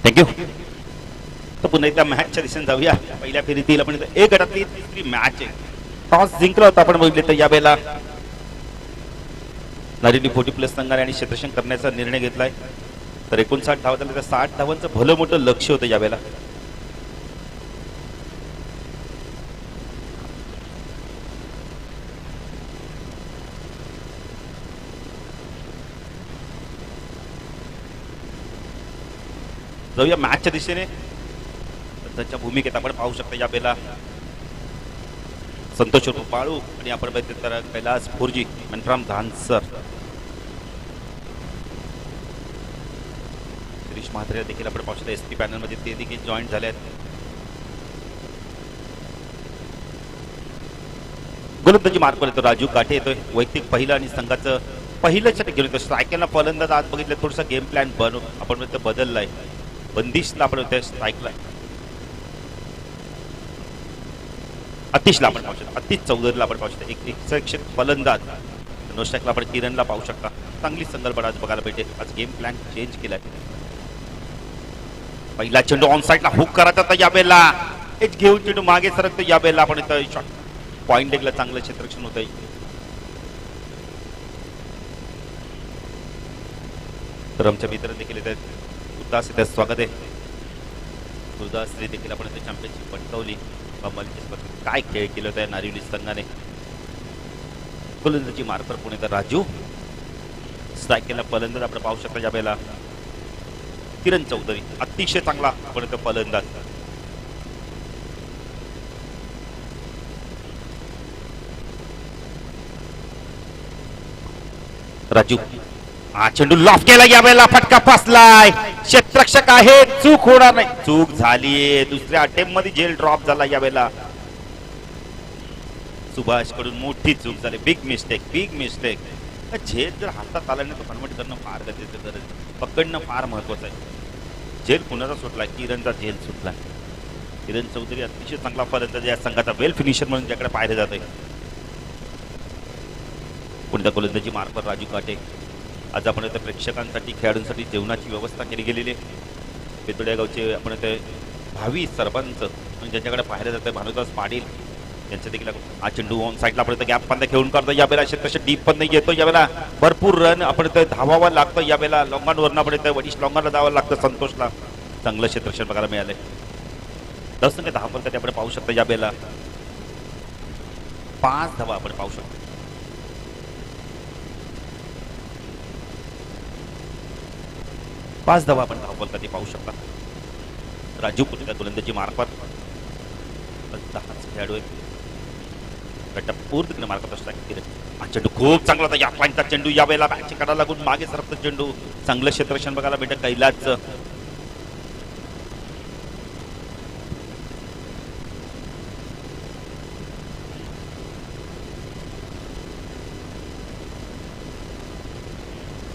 Thank you. तर पुन्हा एकदा मॅचच्या दिशेने जाऊया. पहिल्या फेरीतील आपण एक गटातली तिसरी मॅच आहे. टॉस जिंकला होता आपण बघितले तर यावेळेला नारिंडी 40+ संघाने आणि क्षेत्ररक्षण करण्याचा निर्णय घेतलाय. तर 59 धावा झाले तर 60 धावांचं भलं मोठं लक्ष होतं यावेळेला. जाऊया मॅचच्या दिशेने. सध्याच्या भूमिकेत आपण पाहू शकता यावेळेला संतोष पाळू आणि आपण बघितलं तर कैलास फोरजी मनराम धानसर, शिरीष म्हात्रे देखील आपण पाहू शकता एसपी पॅनल मध्ये ते देखील जॉईन झाले आहेत. गोलंदाजी मार्क येतो राजू काठे येतोय. वैयक्तिक पहिलं आणि संघाचं पहिलं षटक घेऊन येतो. स्ट्रायकरला फलंदाज आज बघितलं थोडासा गेम प्लॅन आपण बदललाय. बंदिशला आपण स्ट्राईकला अतिशला आपण पाहू शकतो. अतिश चौधरीला आपण पाहू शकतो. एक संरक्षक फलंदाज. नो स्ट्राईकला आपण किरणला पाहू शकता. चांगली संकल्पना आज बघायला भेटेल. आज गेम प्लॅन चेंज केलाय. पहिला चेंडू ऑन साईडला हुक करायचा तर यावेळेला एच घेऊन चेंडू मागे सरकतो. यावेळेला आपण इथं शॉट पॉइंट एकला चांगलं क्षेत्ररक्षण होत आहे. तर आमच्या मित्र देखील येत आहेत. उदास येतात. स्वागत आहे उदास देखील आपण इथे चॅम्पियनशिप पटकावली. कमालीच्या स्पर्धेत काय खेळ केलं होतं नारिवली संघाने. फलंदाजी मार्कर पुणे तर राजू. स्ट्राईक केला फलंदाज आपण पाहू शकता यावेळेला किरण चौधरी. अतिशय चांगला आपण इथं फलंदाज. राजू हा चेंडू लॉफ केला. यावेळेला फटका फसलाय. क्षेत्ररक्षक आहे. चूक होणार नाही. चूक झालीये. दुसऱ्या अटेम्प्ट मध्ये झेल ड्रॉप झाला. यावेळेला सुभाष कडून मोठी चूक झाली. Big mistake. झेल जर हातात आला नाही तर कन्वर्ट करणं फार गरजेचं. गरज पकडणं फार महत्वाचं आहे. झेल कुणाचा सुटला? किरणचा झेल सुटला. किरण चौधरी अतिशय चांगला फलंदाज या संघाचा वेल फिनिशर म्हणून ज्याकडे पाहिलं जात आहे. पुढच्या गोलंदाजी मार्फत राजू काटे. आज आपण इथे प्रेक्षकांसाठी खेळाडूंसाठी जेवणाची व्यवस्था केली गेलेली आहे. बेतोड्या गावचे आपण इथे भावी सरपंच ज्यांच्याकडे पाहिलं जातं भानुदास पाटील यांच्या देखील हा चेंडू ऑन साईडला आपण इथे गॅप पंधे खेळून करतो. यावेळेला तसे डीप पण नाही येतो. यावेळेला भरपूर रन आपण इथे धावावं लागतं. यावेळेला लॉंगांवरनं आपण इथे वडिश लॉंगांना धावावं लागतं. संतोषला चांगलं क्षेत्ररक्षण बघायला मिळालंय. 10 धावा पण आपण पाहू शकता. यावेळेला 5 धावा आपण पाहू शकतो. 5 धावा आपण धावपल कधी पाहू शकता. राजू कुठे गोलंदाजी मार्फत 10 खेळाडू आहेत. पूर्ण मार्फत असतात. हा चेंडू खूप चांगला होता. या पॉईंटचा चेंडू यावेळेला बॅटची काढायला लागून मागे सरकतो चेंडू. चांगलं क्षेत्ररक्षण बघायला भेटत कैलासचं.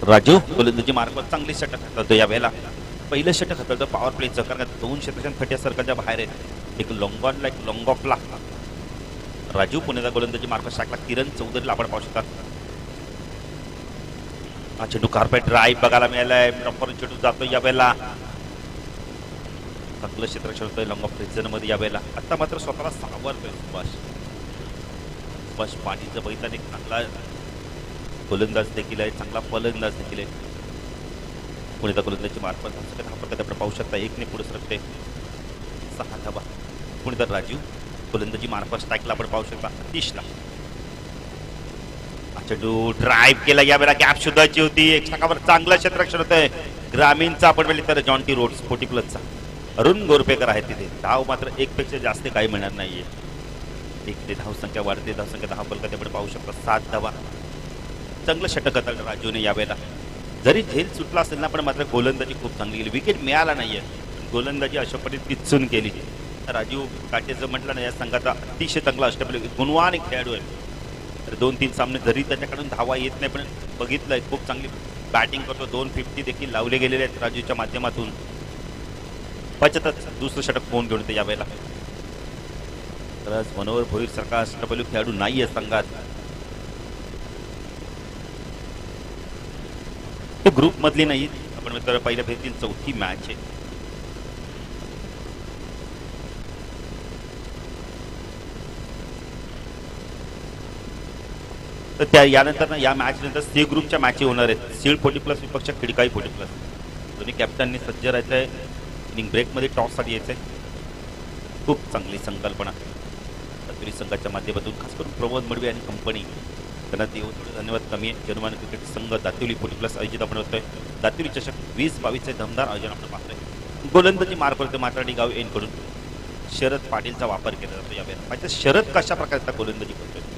राजू गोलंदाजी मार्फत चांगली षटक हाताळतो. यावेळेला पहिलं षटक हाताळतं पॉवर प्लेचं. कारण 2 क्षेत्ररक्षण 30 सर्कलच्या बाहेर आहेत. एक लॉंग ऑनला एक लॉंग ऑफला. राजू पुण्याचा गोलंदाजी मार्फत शाखला किरण चौधरीला आपण पाहू शकता. हा चेंडू कार्पेट ड्राईव्ह बघायला मिळालाय. प्रॉपर चेंडू जातो. यावेळेला चांगलं क्षेत्ररक्षण होतंय लॉंग ऑफ रिजन मध्ये. यावेळेला आता मात्र स्वतःला सावरतोय सुभाष पाटीलचं बैताने चांगला गोलंदाज देखील आहे. चांगला फलंदाज देखील आहे. पुण्याचा गोलंदाजी मार्फत आपण पाहू शकता. 1ने पुढे सरकते. 6 धावा पुण्याचा राजू गोलंदाजी मार्फत स्ट्राईकला आपण पाहू शकता. 30ला चेंडू ड्राईव्ह केला. यावेळेला गॅप शोधायची होती. एक शाखावर चांगलं क्षेत्ररक्षण होतंय ग्रामीणचा. आपण वेळी तर जॉन्टी रोड्स 40+चा अरुण गोरपेकर आहे तिथे. धाव मात्र 1 पेक्षा जास्त काही मिळणार नाहीये. 1 ते धावसंख्या वाढते. धावसंख्या 10 बलकात आपण पाहू शकता. 7 धावा. चांगलं षटक हाताळलं राजूने यावेळेला. जरी झेल सुटला असेल ना पण मात्र गोलंदाजी खूप चांगली केली. विकेट मिळाला नाहीये. गोलंदाजी अशा पद्धतीत किचून केली. राजू काटेचं म्हटलं ना या संघाचा अतिशय चांगला अष्टपैलू गुणवान एक खेळाडू आहे. तर 2-3 सामने जरी त्याच्याकडून धावा येत नाही पण बघितलंय खूप चांगली बॅटिंग करतो. 250 देखील लावले गेलेले आहेत राजूच्या माध्यमातून. बचतच दुसरं षटक फोन घेऊन येते यावेळेला. तर आज मनोहर भोईर सारखा अष्टपैलू खेळाडू नाहीये संघात. ग्रुप मधली नाही आपण पहिल्या फेरीतील 4थी मॅच आहे. तर त्या यानंतर ना या मॅच नंतर सी ग्रुपच्या मॅच होणार आहेत. सीड 40+ विपक्ष खिडकाई 40+. दोन्ही कॅप्टननी सज्ज राहायचं आहे. इनिंग ब्रेकमध्ये टॉससाठी यायचं आहे. खूप चांगली संकल्पना दातुरी संघाच्या माध्यमातून, खास करून प्रमोद मडवी आणि कंपनी त्यांना देऊ थोडे धन्यवाद. कमी आहे. जनमान क्रिकेट संघ दातुली 40+ आयोजित आपण होतोय. दातुरी चषक 2022 दमदार आयोजन आपण पाहतोय. गोलंदाजी मार करतो मात्राडी गाव एनकडून शरद पाटीलचा वापर केला जातो यावेळेला. म्हणजे शरद कशा प्रकारचा गोलंदाजी करतोय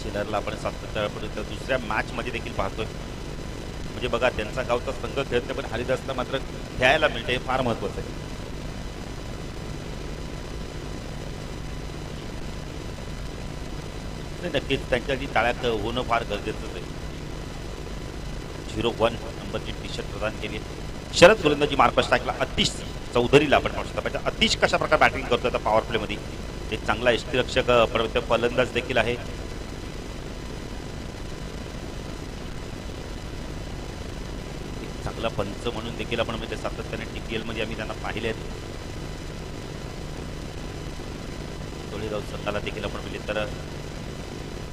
शिलरला आपण सातत्यापर्यंत दुसऱ्या मॅच मध्ये देखील पाहतोय. म्हणजे बघा, त्यांचा गावचा संघ खेळत पण हरिदासला मात्र खेळायला मिळते, फार महत्वाचं आहे. नक्कीच त्यांच्यासाठी टाळ्यात होणं फार गरजेचं आहे. 01 नंबरची टी शर्ट प्रदान केली. शरद गोलंदाजी मार्कस टाकला अतिश चौधरीला आपण पाहू शकता. अतिश कशा प्रकारे बॅटिंग करतो आता पॉवर प्ले मध्ये. एक चांगला यष्टीरक्षक फलंदाज देखील आहे. चांगला पंच म्हणून देखील आपण म्हणजे सातत्याने टीपीएल मध्ये आम्ही त्यांना पाहिले आहेत. तोळेगाव संघाला देखील आपण म्हणजे तर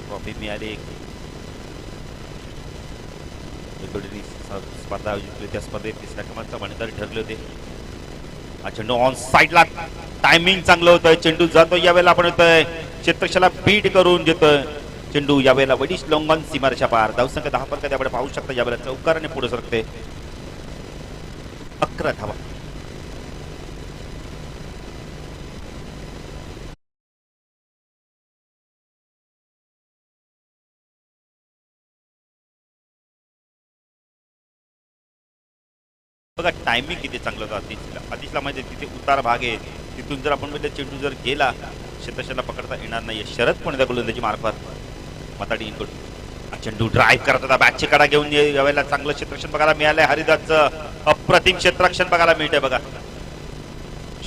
ट्रॉफी मिळाली. स्पर्धा आयोजित केली. त्या स्पर्धेत तिसऱ्या क्रमांकाचा मानकरी ठरले होते. हा चेंडू ऑन साईडला, टायमिंग चांगलं होतं. चेंडू जातो यावेळेला आपण येतोय क्षेत्रक्षाला बीट करून देतोय. चेंडू यावेळेला वडिश लोंगन सीमारेषा पार. धावसंख्या 10 फलकात आपण पाहू शकता. यावेळेला चौकाराने पुढे सरकते. 11 धावा. बघा टायमिंग किती चांगलं होतं आतिशला माहिती तिथे उतार भाग आहे. तिथून जर आपण म्हणजे चेंडू जर गेला क्षेत्रक्षाला पकडता येणार नाहीये. शरद पण त्या गोलंदाजी मार्फत माताडी इनकडून चेंडू ड्राईव्ह करत होता. बॅटची कडा घेऊन यावेळेला चांगलं क्षेत्ररक्षण बघायला मिळालंय. हरिदासचं अप्रतिम क्षेत्ररक्षण बघायला मिळतंय. बघा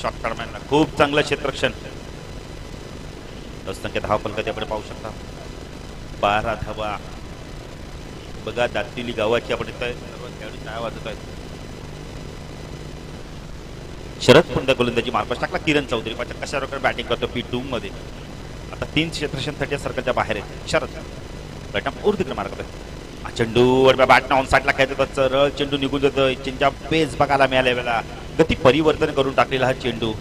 शॉट काढम्यांना खूप चांगलं क्षेत्ररक्षण. संख्या 10 फलकात आपण पाहू शकता. 12 धावा. बघा दातिली गावाची आपण येतोय. सर्व खेळाडू काय वाजत आहेत. शरद पुंड गोलंदाजी मार्फत टाकला. किरण चौधरी कशा प्रकारे बॅटिंग करतो P2 मध्ये. आता 3 क्षेत्ररक्षण सर्कलच्या बाहेर आहे. शरद तिकडे मार करतोय. चेंडू बॅटनं ऑन साईडला खेळत होता. सरळ चेंडू निघून जातोय. चेंडूच्या पेस बघायला मिळाल्या वेळेला गती परिवर्तन करून टाकलेला हा चेंडू.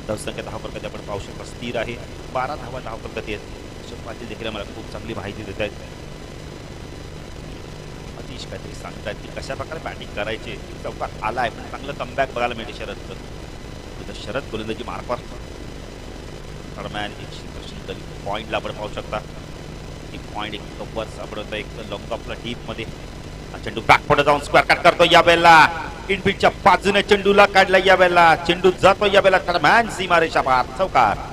धावसंख्या 10 फलकात आपण पाहू शकता. स्थिर आहे. 12 धावा 10 फलकात येत. अशोक पाटील देखील मला खूप चांगली माहिती देत आहेत. अतिश काहीतरी सांगतात की कशा प्रकारे बॅटिंग करायची. चौकात आलाय पण चांगलं कमबॅक बघायला मिळते शरदचं. शरद गोलंदाजी मार्फत दरम्यान पॉईंटला आपण पाहू शकता. पॉईंट एक कव्हर सापडत एक लॉंग ऑफला डीप मध्ये. चेंडू बॅक पुढे जाऊन स्क्वेअर कट करतो. यावेळेला इनफिल्डच्या बाजूने चेंडूला काढला. यावेळेला चेंडू जातो. यावेळेला दरम्यान सीमारेषा पार. चौकार.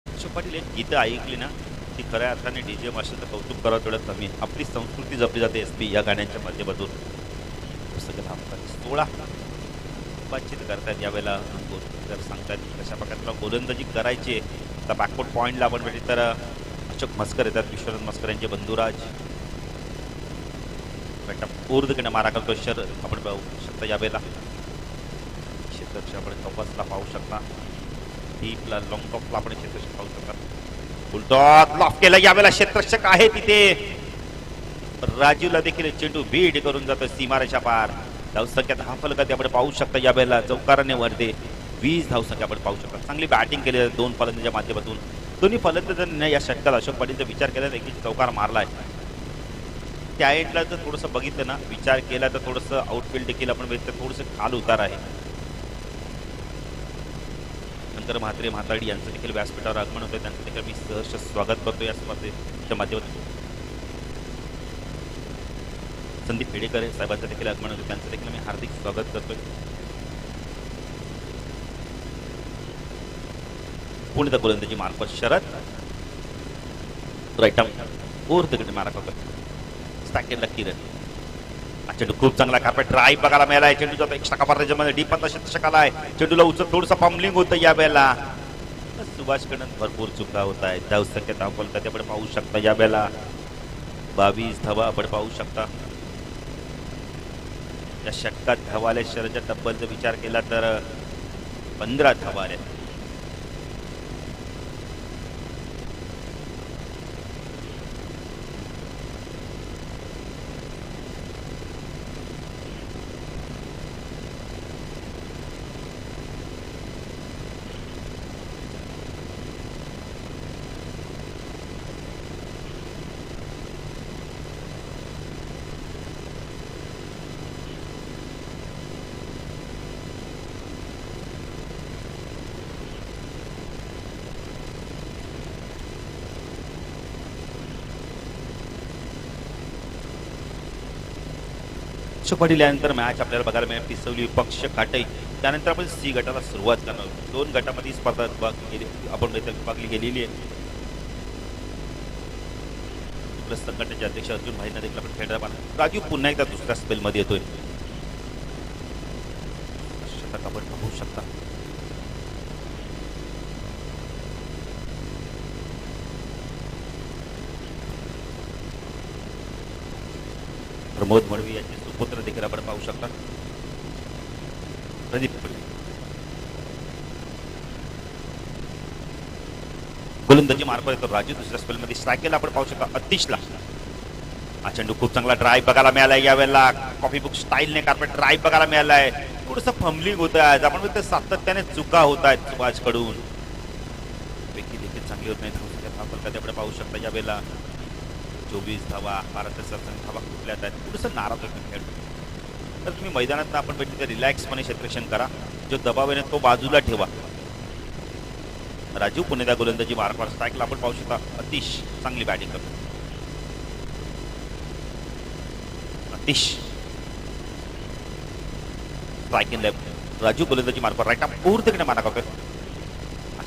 अशोक पाटील एक गीतं ऐकली ना ती खऱ्या अर्थाने डीजे मास्टरचं कौतुक करावं तेवढं कमी. आपली संस्कृती जपली जाते SP या गाण्यांच्या माध्यमातून. 16 बातचीत करतात यावेळेला सांगतात कशा प्रकारे गोलंदाजी करायची. आता बॅकवर्ड पॉईंटला आपण भेटली तर अशोक मस्कर येतात. विश्वनाथ मस्कर यांचे बंधुराज ऊर्ध्वकडे मारा करतो. शरद आपण पाहू शकता. यावेळेला क्षेत्ररक्षक आपण कपासला पाहू शकता. डीपला लॉंग टॉपला आपण क्षेत्ररक्षक पाहू शकता. उलटॉट लॉफ केला. यावेळेला क्षेत्ररक्षक आहे तिथे. राजूला देखील चेंडू बीट करून जातो सीमारेषा पार. धावसंख्या 10 फलकात आपण पाहू शकता. यावेळेला चौकाराने वरते 20 धावसंख्या आपण पाहू शकता. चांगली बॅटिंग केली 2 फलंदाजांच्या माध्यमातून. दोन्ही फलंदाजांनी या षटकात अशोक पाटीलचा विचार केला की चौकार मारलाय. त्या एंडला जर थोडंसं बघितलं ना विचार केला तर थोडंसं आउटफील्ड देखील आपण बघितलं थोडंसं खाल उतार आहे. शंकर म्हात्रे म्हाताडी यांचं देखील व्यासपीठावर आगमन होतं. त्यांचं देखील मी सहर्ष स्वागत करतो या स्पर्धेच्या माध्यमातून. संदीप खेडेकर साहेबांचं देखील आगमन होतं. त्यांचं देखील मी हार्दिक स्वागत करतोय. पुणे गोलंदाजी मार्फत शरद राईट ऊर्ध्वकडे मारा करतोय. स्टॅकेला किरण. चेंडू खूप चांगला कार्पेट ड्राईव्ह बघायला मिळालाय. चेंडू जातो एक्स्ट्रा कव्हरेजमध्ये डीप क्षेत्ररक्षक आलाय. चेंडूला उचल थोडंसं पम्बलिंग होतं यावेळेला. सुभाषकडून भरपूर चुका होत आहेत. धावसंख्या 10 फलकात आपण पाहू शकता. यावेळेला 22 धावा आपण पाहू शकता. या षटकात धावा आल्या शरदच्या तब्बलचा विचार केला तर 15 धावा आल्या. पडल्यानंतर मॅच आपल्याला बघायला मिळेल. पिसवली पक्ष काटई. त्यानंतर आपण सी गटाला सुरुवात करणार आहोत. 2 गटामध्ये स्पर्धा आपण विभागली गेलेली आहे. संघटनेचे अध्यक्ष अर्जुन भाईंना देखील आपण खेळणार पाहणार. राजू पुन्हा एकदा दुसऱ्या स्पेल मध्ये येतोय. शतक आपण पाहू शकता. प्रमोद मडवी यांचे सुपुत्र देखील आपण पाहू शकता. प्रदीप गोलंदाजी मार्फत येतो. राजू दुसऱ्या स्पेल मध्ये स्ट्रायकेला आपण पाहू शकता. अतिशला हा चेंडू खूप चांगला ड्राईव्ह बघायला मिळालाय. यावेळेला कॉफी बुक स्टाईलने कार्पेट ड्राईव्ह बघायला मिळालाय. थोडंसं फंबलिंग होत आहे. आपण म्हणतो सातत्याने चुका होत आहेत सुभाषकडून. देखील चांगली होत नाही. आपण पाहू शकता. यावेळेला 24 धावा. भारताच्या धावा कुठल्या आहेत. थोडंसं नाराज होतं खेळतो. तर तुम्ही मैदानात आपण भेटले तर रिलॅक्सपणे क्षेत्ररक्षण करा. जो दबाव आहे तो बाजूला ठेवा. राजीव पुणेदा गोलंदाजी मार्कवर स्ट्राईकला आपण पाहू शकता. अतिश चांगली बॅटिंग करतो. अतिश स्ट्राईक इन लेफ्ट. राजू गोलंदाजी मार्कवर राईट आर्म पूर्णपणे मारा करतोय.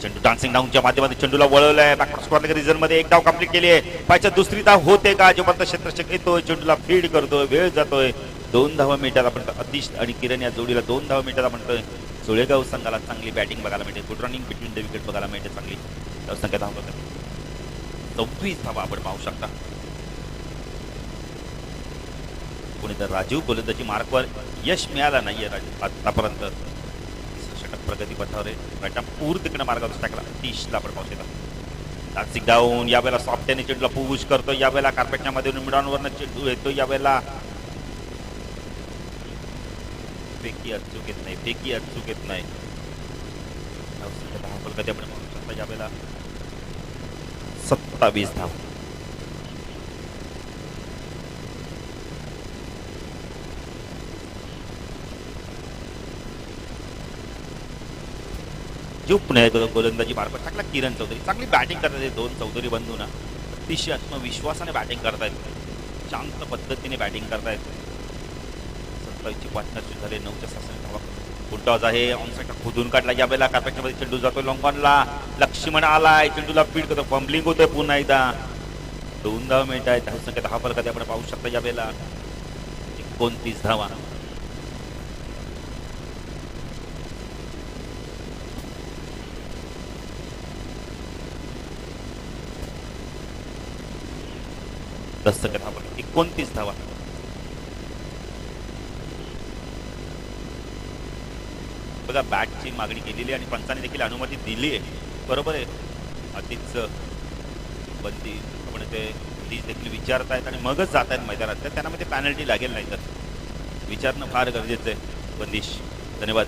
चेंडू डान्सिंग डाऊनच्या माध्यमातून चेंडूला वळवलंय. बॅकवर्ड स्क्वेअर रिजन मध्ये एक धाव कंप्लीट केली आहे. पायच्या दुसरी धाव होते का? जोपर्यंत क्षेत्ररक्षक येतोय चेंडूला फीड करतोय. वेळ जातोय. 2 धावा मिळतात. आपण अतिश आणि किरण या जोडीला 2 धावा मिळतात. आपण सोळेगाव संघाला चांगली बॅटिंग बघायला मिळते. Good running between the wicket बघायला मिळते. चांगली संख्या धाव करतात. 24 धावा आपण पाहू शकता. कोणी तर राजीव गोलंदाजी मार्कवर यश मिळाला नाहीये आतापर्यंत. षटक प्रगती पथावर आहे. पूर्ण तिकडे मार्गावर टाकला. 30ला आपण पाहू शकता. Dancing down. यावेळेला सॉफ्टने चेंडूला पुश करतो. यावेळेला कार्पेटच्या मध्ये मिडॉनवरनं चेंडू येतो. यावेळेला फेकी अचूक येत नाही. फेकी अचूक येत नाही. आपण पाहू शकता. यावेळेला 27 धाव. पुणे गोलंदाजी मार्फत टाकला. किरण चौधरी चांगली बॅटिंग करतात. 2 चौधरी बंधूंना अतिशय आत्मविश्वासाने बॅटिंग करतायत. शांत पद्धतीने बॅटिंग करतायत. 27ची पार्टनरशिप झाले. 9च्या सासने धावा. फुलटॉस आहे. ऑनसाईडला खोदून काढला. यावेळेला कार्पेटच्या मध्ये चेंडू जातोय. लॉंगॉनला लक्ष्मण आलाय. चेंडूला फीड करतो. फंबलिंग होतोय पुन्हा एकदा. 2 धावा मिळत आहेत. धावसंख्या 10 फलकात आपण पाहू शकता. यावेळेला 29 धावा. दस्तक आपण 29 धावा. बघा बॅटची मागणी केलेली आणि पंचाने देखील अनुमती दिली आहे. बरोबर आहे. आधीच बंदी आपण ते देखील विचारतायत आणि मगच जात आहेत मैदानात. तर त्यांना मध्ये पॅनल्टी लागेल. नाही तर विचारणं फार गरजेचं आहे. बंदिश धन्यवाद.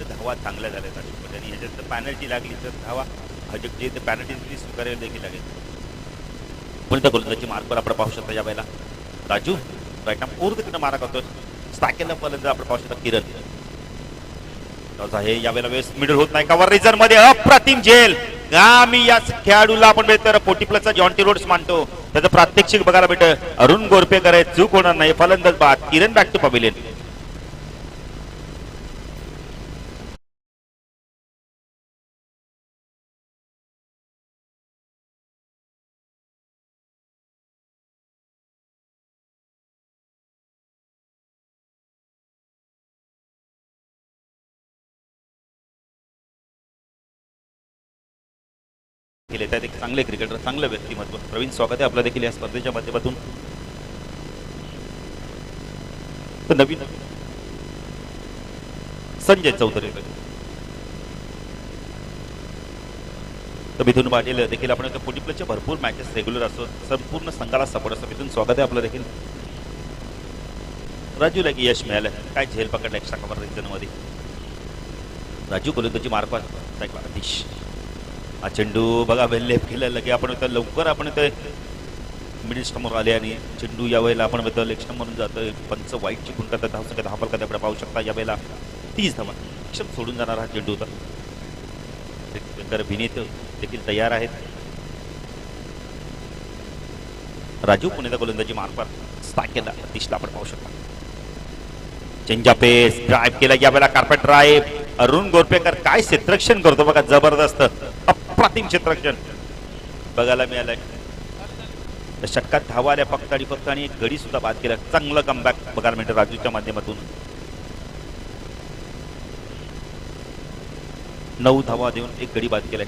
धावा चांगल्या झाल्या आणि ह्याच्यात पॅनल्टी लागली तर धावा जे ते पॅनल्टी स्वीकारायला देखील लागेल. पण त्या गोलंदाजी मार्कवर आपण पाहू शकता. यावेळेला राजू राईट आर्म पूर्ण तिकडे मारा करतोय. स्टाकेला फलंदाज आपण पाहू शकता. किरण आहे. यावेळेला वेळेस मिडल होत नाही. कव्हर रिझन मध्ये अप्रतिम झेल. आम्ही या खेळाडूला आपण भेटतो फोर्टी प्लसचा जॉन्टी रोड्स मानतो. त्याचं प्रात्यक्षिक बघायला भेटतं. अरुण गोरपेकर आहे. चूक होणार नाही. फलंदाज बाद. किरण बॅक टू पवेलियन. देखील येत आहेत. एक चांगले क्रिकेटर, चांगलं व्यक्तिमत्व. प्रवीण, स्वागत आहे आपलं देखील या स्पर्धेच्या माध्यमातून. तर नवीन संजय चौधरी, तर मिथुन पाटील देखील आपण 40+ भरपूर मॅचेस रेग्युलर असतो, संपूर्ण संघाला सपोर्ट असतो. मिथुन, स्वागत आहे आपलं देखील. राजूला की यश मिळालं, काय झेल पकडलं एक्स्ट्रा कव्हर रिजन मध्ये. राजू गोलंदाजी मार्फत अतिश हा चेंडू बघा लेफ्ट केला लगे आपण लवकर आपण मिडिल स्टंपवर आले आणि चेंडू यावेळेला आपण लेग स्टंपवरून जातोय. पंच वाईट चिकून करतात, धाव फलकात आपण पाहू शकता. यावेळेला 30 धावा क्षम सोडून जाणार हा चेंडू होता. विनीत देखील तयार आहेत. राजू पुणेचा गोलंदाजी मार्फत स्ट्राईक केला, अतिशला आपण पाहू शकता. चेंजअप पेस ड्राईव्ह केला, यावेळेला कार्पेट ड्राईव्ह. अरुण गोरपेकर काय क्षेत्ररक्षण करतो बघा, जबरदस्त अप्रतिम क्षेत्ररक्षण बघायला मिळालंय. षटकात धावा आल्या फक्त आणि एक गडी सुद्धा बाद केला. चांगलं कमबॅक बघायला मिळतं राजूच्या माध्यमातून. 9 धावा देऊन एक गडी बाद केला.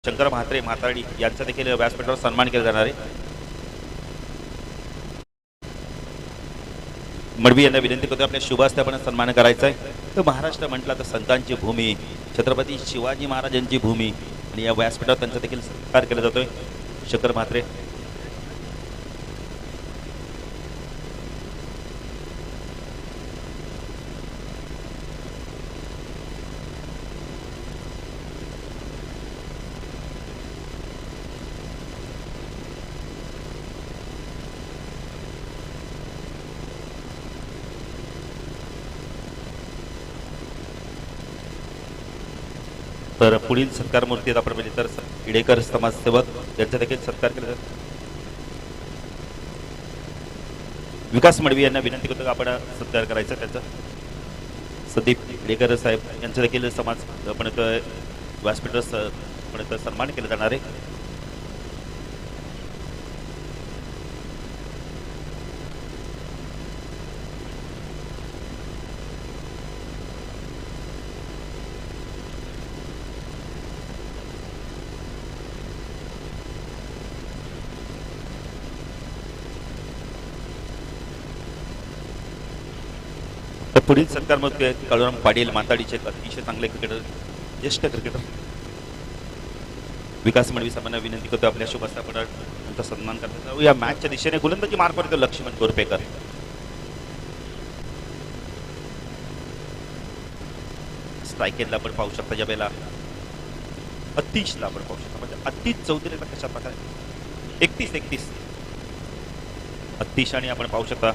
शंकर म्हात्रे म्हाताडी यांचा देखील व्यासपीठावर सन्मान केला जाणार आहे. मडवी यांना विनंती करतो आपल्या शुभ हस्ते आपण सन्मान करायचा आहे. तर महाराष्ट्र म्हटला तर संतांची भूमी, छत्रपती शिवाजी महाराजांची भूमी, आणि या व्यासपीठावर त्यांचा देखील सत्कार केला जातोय. शंकर म्हात्रे तर पुढील सत्कार मूर्तीत आपण पाहिजे तर इडेकर समाजसेवक यांचा देखील सत्कार केला जातो. विकास मडवी यांना विनंती करतो आपण सत्कार करायचा त्याचा. संदीप इडेकर साहेब यांचा देखील समाज आपण व्यासपीठावर सन्मान केला जाणार आहे. तर पुढील सत्कार मग काळूराम पाटील माताडीचे अतिशय चांगले क्रिकेटर, ज्येष्ठ क्रिकेटर विकास मडवी साहेबांना विनंती करतो आपल्या शुभ हस्ते त्यांचा सन्मान करतात. या मॅचच्या दिशेने गोलंदाजी मार्फत लक्ष्मण गोरपेकर. स्ट्राईकेटला आपण पाहू शकता, ज्या वेळेला अतिशला आपण पाहू शकता, म्हणजे अतिश चौधरीला कशा प्रकारे 31 अतिश, आणि आपण पाहू शकता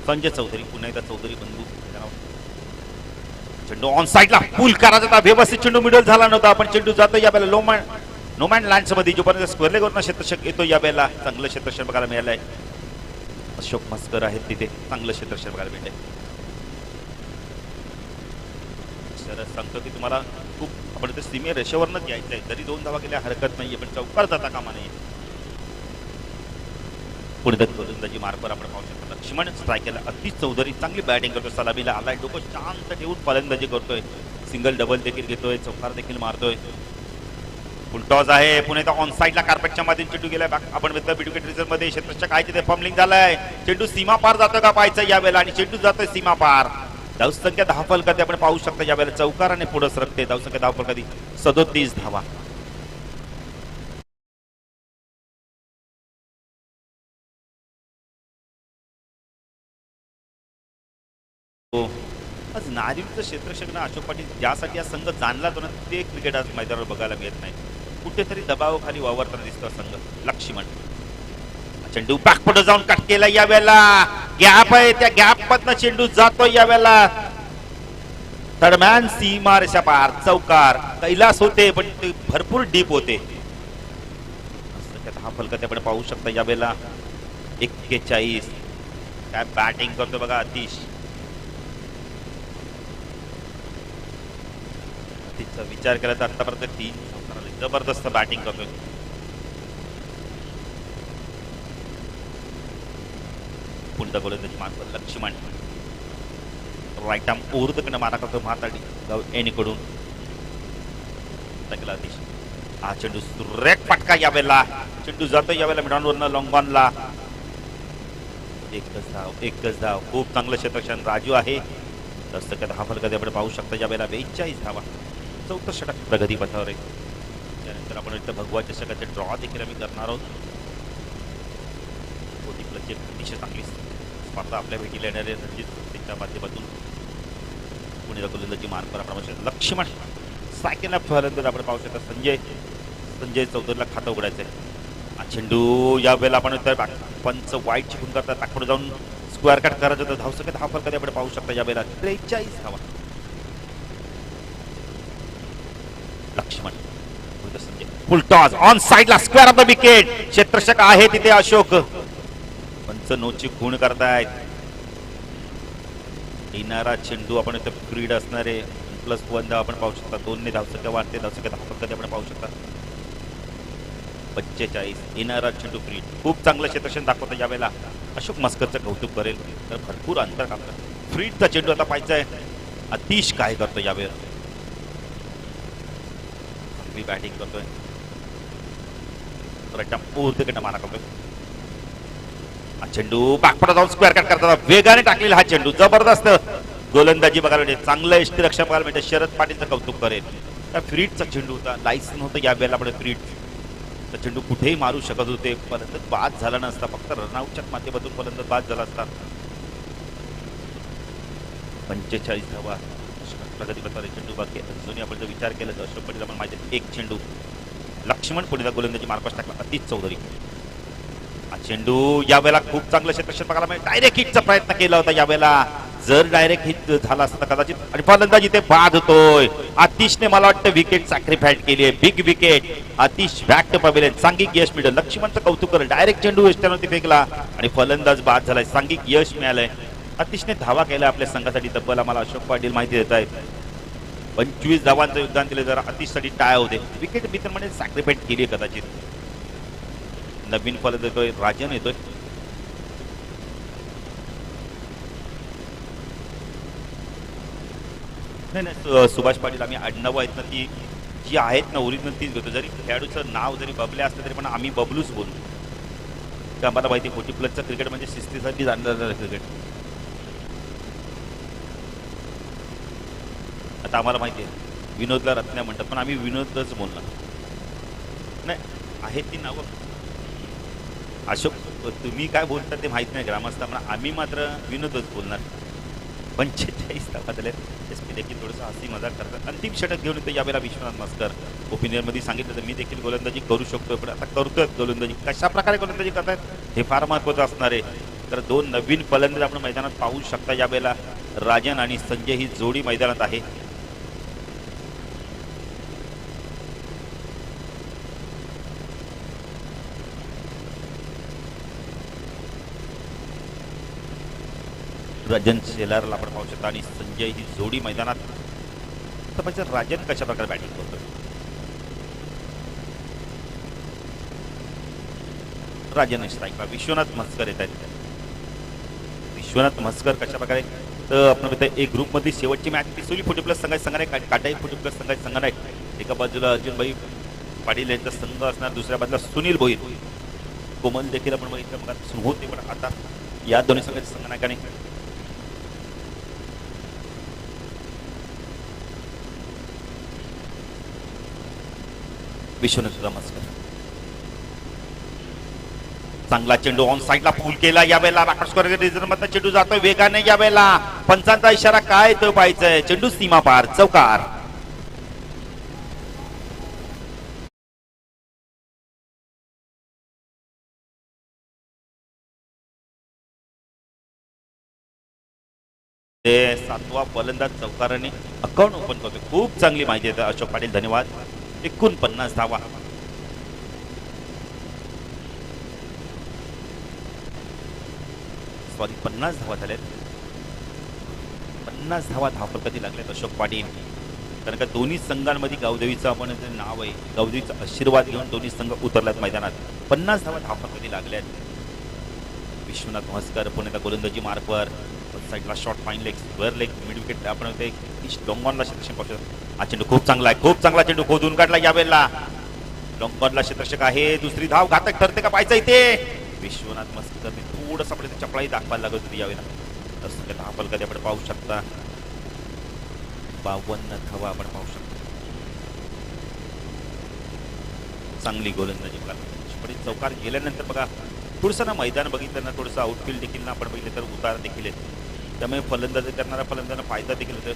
संजय चौधरी, पुन्हा एकदा चौधरी बंधू. चेंडू ऑन साइडला पुल करायचा होता, व्यवस्थित चेंडू मिडल झाला नव्हता, पण चेंडू जातो या वेळेला नो मॅन लँड्स मध्ये, जोपर्यंत स्क्वेअर लेग वरनं क्षेत्ररक्षक येतो या वेळेला चांगलं क्षेत्ररक्षण बघायला मिळालंय. अशोक मस्कर आहेत तिथे, चांगलं क्षेत्ररक्षण बघायला मिळतंय. सर सांगतो की तुम्हाला खूप आपण ते सीमे रेषेवरनच यायचं आहे, जरी 2 धावा केल्या हरकत नाहीये, पण चौकार जाता कामा नये. पुढे गोलंदाजी मार्फत आपण पाहू शकतो लक्ष्मण स्ट्राईक केला. अतिश चौधरी चांगली बॅटिंग करतोय, सलामीला आलाय, डोकं शांत ठेवून फलंदाजी करतोय, सिंगल डबल देखील घेतोय, चौकार देखील मारतोय. फुलटॉस आहे पुणे ऑन साइडला कार्पेटच्या मध्ये चेंडू गेलाय. आपण विकेट रिझर्व मध्ये क्षेत्ररक्षक आहे तिथे फॉर्मलिंग झालाय. चेंडू सीमा पार जातोय का पाहायचं या वेळेला, आणि चेंडू जातोय सीमा पार. धावसंख्या 10 फलकात आपण पाहू शकता या वेळेला चौकाराने पुढे सरकते. धावसंख्या 10 फलकात 37 धावा. आज नारिवचं क्षेत्ररक्षक अशोक पाटील ज्यासाठी हा संघ जाणला तो ना, ते क्रिकेट आज मैदानावर बघायला मिळत नाही. कुठेतरी दबावाखाली वावरताना दिसतो संघ. लक्ष्मण चेंडू बॅकपुढे जाऊन कट केला, या वेळेला गॅप आहे, त्या गॅप मधनं चेंडू जातो या वेळेला थर्डमॅन सीमा रेषा पार. चौकार कैलास होते पण ते भरपूर डीप होते. 10 फलकात आपण पाहू शकता या वेळेला 41 काय बॅटिंग करतो बघा अतिश. तिचा विचार केला तर आतापर्यंत 3 जबरदस्त बॅटिंग करतोय. पुढचा गोलंदाजी मार्ग लक्ष्मण राईट आर्म ऊर्ध्वकडे मारा करतो माताडी एनीकडून अतिश. हा चेंडू सुरेख फटका यावेळेला. चेंडू जातो यावेळेला मिडॉनवरनं लॉंगॉनला. एकच धाव खूप चांगलं क्षेत्ररक्षण राजू आहे. दस्तक हा फलकात आपण पाहू शकता यावेळेला 42 धावा. 4थं षटक प्रगती पथावर आहे. त्यानंतर आपण इथं भगवाच्या षटकाचे ड्रॉ देखील आम्ही करणार आहोत. अतिशय चांगली स्पर्धा आपल्या भेटीला येणारे रणजित त्यांच्या माध्यमातून पुणे गोलंदाजी मार्ग प्रमाणे लक्ष्मण सेकंड फलंदाज आपण पाहू शकता. संजय चौधरीला खातं उघडायचं आहे. हा चेंडू यावेळेला आपण पंच वाईट चिकून करतात. ताकडे जाऊन स्क्वेअर कट करायचं होतं. धावसंख्येत हा फलक आपण पाहू शकता यावेळेला 43 धावा. Laxman Sanjay full toss on साइडला स्क्वेअर ऑफ द विकेट. क्षेत्ररक्षक आहे तिथे अशोक. पंच नोची खूण करतायत. येणारा चेंडू आपण इथे फ्रीड असणारे +1 धाव आपण पाहू शकता. 2 धावसंख्या वाढते. धावसंख्या धावसंख्या आपण पाहू शकता 45. येणारा चेंडू फ्रीड. खूप चांगलं क्षेत्ररक्षण दाखवतं यावेळेला. अशोक मस्करचं कौतुक करेल तर भरपूर अंतर कापतं. फ्रीडचा चेंडू आता पाहायचा आहे. अतिश काय करतो यावेळेला. चांगली बॅटिंग करतोय. ऊर्ध्वकडे मारा करतोय. हा चेंडू बाकपडा जाऊन स्क्वेअर कट करताना वेगाने टाकलेला हा चेंडू जबरदस्त गोलंदाजी बघायला मिळते. चांगलं यष्टीरक्षण बघायला मिळते. शरद पाटीलचं कौतुक करेल. त्या फ्रीडचा चेंडू होता. लायसन होतं या वेळेला आपण फ्रीड चेंडू कुठेही मारू शकत होते. फलंदाज बाद झाला नसता. फक्त रनआउटच्या माध्यमातून फलंदाज बाद झाला असता. 45 धावा प्रगती पथावर चेंडू बाकी अजूनही आपण जर विचार केला तर अशोक पटेल आपण माहिती एक चेंडू. लक्ष्मण पुढे गोलंदाजी मार्गास टाकला. अतिश चौधरी हा चेंडू यावेळेला खूप चांगलं क्षेत्ररक्षण बघायला मिळेल. डायरेक्ट हिटचा प्रयत्न केला होता यावेळेला. जर डायरेक्ट हिट झाला असता कदाचित. आणि फलंदाज इथे बाद होतोय. आतिशने मला वाटतं विकेट सॅक्रिफाईस केली आहे. Big wicket. Atish back to pavilion. सांघिक यश मिळेल. लक्ष्मणचं कौतुक करेल. डायरेक्ट चेंडू वेस्टर्नवरती फेकला आणि फलंदाज बाद झालाय. सांघिक यश मिळालंय. आतिशने धावा केल्या आपल्या संघासाठी. तब्बल आम्हाला अशोक पाटील माहिती देत आहेत. 25 धावांचं योगदान दिलं. जर आतिशसाठी टाळ्या होते. विकेट मित्र म्हणजे सॅक्रिफाईस केली आहे कदाचित. नवीन फलंदाज येतोय. राजन येतोय. नाही सुभाष पाटील आम्ही आडनावं आहेत ना ती जी आहेत ना ओरिजिनल तीच घेतो. जरी खेळाडूचं नाव जरी बबले असलं तरी पण आम्ही बबलूच बोलू. का आम्हाला माहिती 40+ क्रिकेट म्हणजे शिस्तीसाठी जाणलं क्रिकेट. आता आम्हाला माहिती आहे विनोदला रत्ना म्हणतात पण आम्ही विनोदच बोलणार नाही. आहेत ती नावं. अशोक तुम्ही काय बोलता ते माहित नाही ग्रामस्थ. आम्ही मात्र विनोदच बोलणार. 45 धावा झाल्या. एसपी देखील थोडंसं हसी मजाक करतात. अंतिम षटक घेऊन येतो यावेळेला विश्वनाथ मस्कर. ओपिनियनमध्ये सांगितलं तर मी देखील गोलंदाजी करू शकतो पण आता करतोय गोलंदाजी. कशा प्रकारे गोलंदाजी करतायत हे फार महत्त्वाचं असणार आहे. तर 2 नवीन फलंदाज आपण मैदानात पाहू शकता यावेळेला. राजन आणि संजय ही जोडी मैदानात आहे. राजन शेलारला आपण पाहू शकता आणि संजय ही जोडी मैदानात. तर राजन कशा प्रकारे बॅटिंग करतोय. राजन स्ट्राईकला. विश्वनाथ मस्कर येत आहेत. विश्वनाथ मस्कर कशा प्रकारे. तर आपण एक ग्रुप मध्ये शेवटची मॅच पिसोली 40+ संघाचे संघ आहे. काटाई 40+ संघाचे संघ आहे. एका बाजूला अर्जुनभाई पाटील यांचा संघ असणार. दुसऱ्या बाजूला सुनील भोईर कोमल देखील आपण बघितलं बघा सुरू होते. पण आता या दोन्ही संघाचे संघ नायकाने विश्वनाथ मस्कर. चांगला चेंडू ऑन साइडला पूल केला यावेळेला. रिझर्व्ह चेंडू जातोय वेगाने यावेळेला. पंचांचा इशारा काय तो पाहायचंय. चेंडू सीमा पार चौकार. ते 7वा फलंदाज चौकाराने अकाउंट ओपन करतोय. खूप चांगली माहिती आहे अशोक पाटील. धन्यवाद. 49 धावा. सॉरी 50 धावा झाल्यात. 50 धावा धावफलकात लागल्यात अशोक पाटील. कारण का दोन्ही संघांमध्ये गावदेवीचं आपण नाव आहे, गावदेवीचा आशीर्वाद घेऊन दोन्ही संघ उतरल्यात मैदानात. 50 धावा धावफलकात लागल्यात. विश्वनाथ म्हस्कर पुण्याला गोलंदाजी मार्कवर साईडला short fine leg square leg mid wicket आपण ते लॉंगॉनला क्षेत्ररक्षक पाहू शकतो. हा चेंडू खूप चांगला आहे, खूप चांगला चेंडू खोदून काढला यावेळेला. लॉंगॉनला क्षेत्ररक्षक आहे. दुसरी धाव घातक ठरते का पाहायचं इथे. विश्वनाथ म्हस्कर थोडंसं आपण चपळाई दाखवायला लागत होती यावेळेला. तर धावफलकात आपण पाहू शकता 52 धावा आपण पाहू शकतो. चांगली गोलंदाजी बघा. चौकार गेल्यानंतर बघा थोडंसं ना मैदान बघितलं ना, थोडंसं आउटफील्ड देखील ना आपण बघितलं तर उतार देखील आहेत. त्यामुळे फलंदाजी करणारा फलंदाजांना फायदा देखील होतो.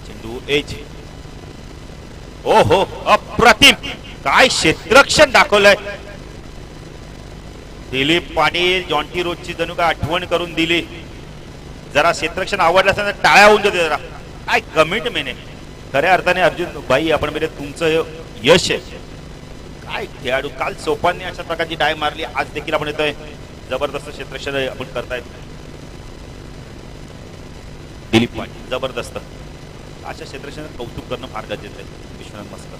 चेंडू एज. ओ हो अप्रतिम काय क्षेत्ररक्षण दाखवलंय दिलीप पाटील. जॉन्टी रोजची जणू काय आठवण करून दिली. जरा क्षेत्ररक्षण आवडलं असेल तर टाळ्या होऊन जाते. जरा काय कमिटमेंट आहे खऱ्या अर्थाने. अर्जुन भाई आपण म्हणजे तुमचं यश आहे. काय खेळाडू. काल सोपानने अशा प्रकारची डाय मारली, आज देखील आपण येतोय. जबरदस्त क्षेत्ररक्षण आपण करतायत दिलीप पाटील. जबरदस्त अशा क्षेत्ररक्षणात कौतुक करणं फार गरजेचं आहे. विश्वनाथ म्हस्कर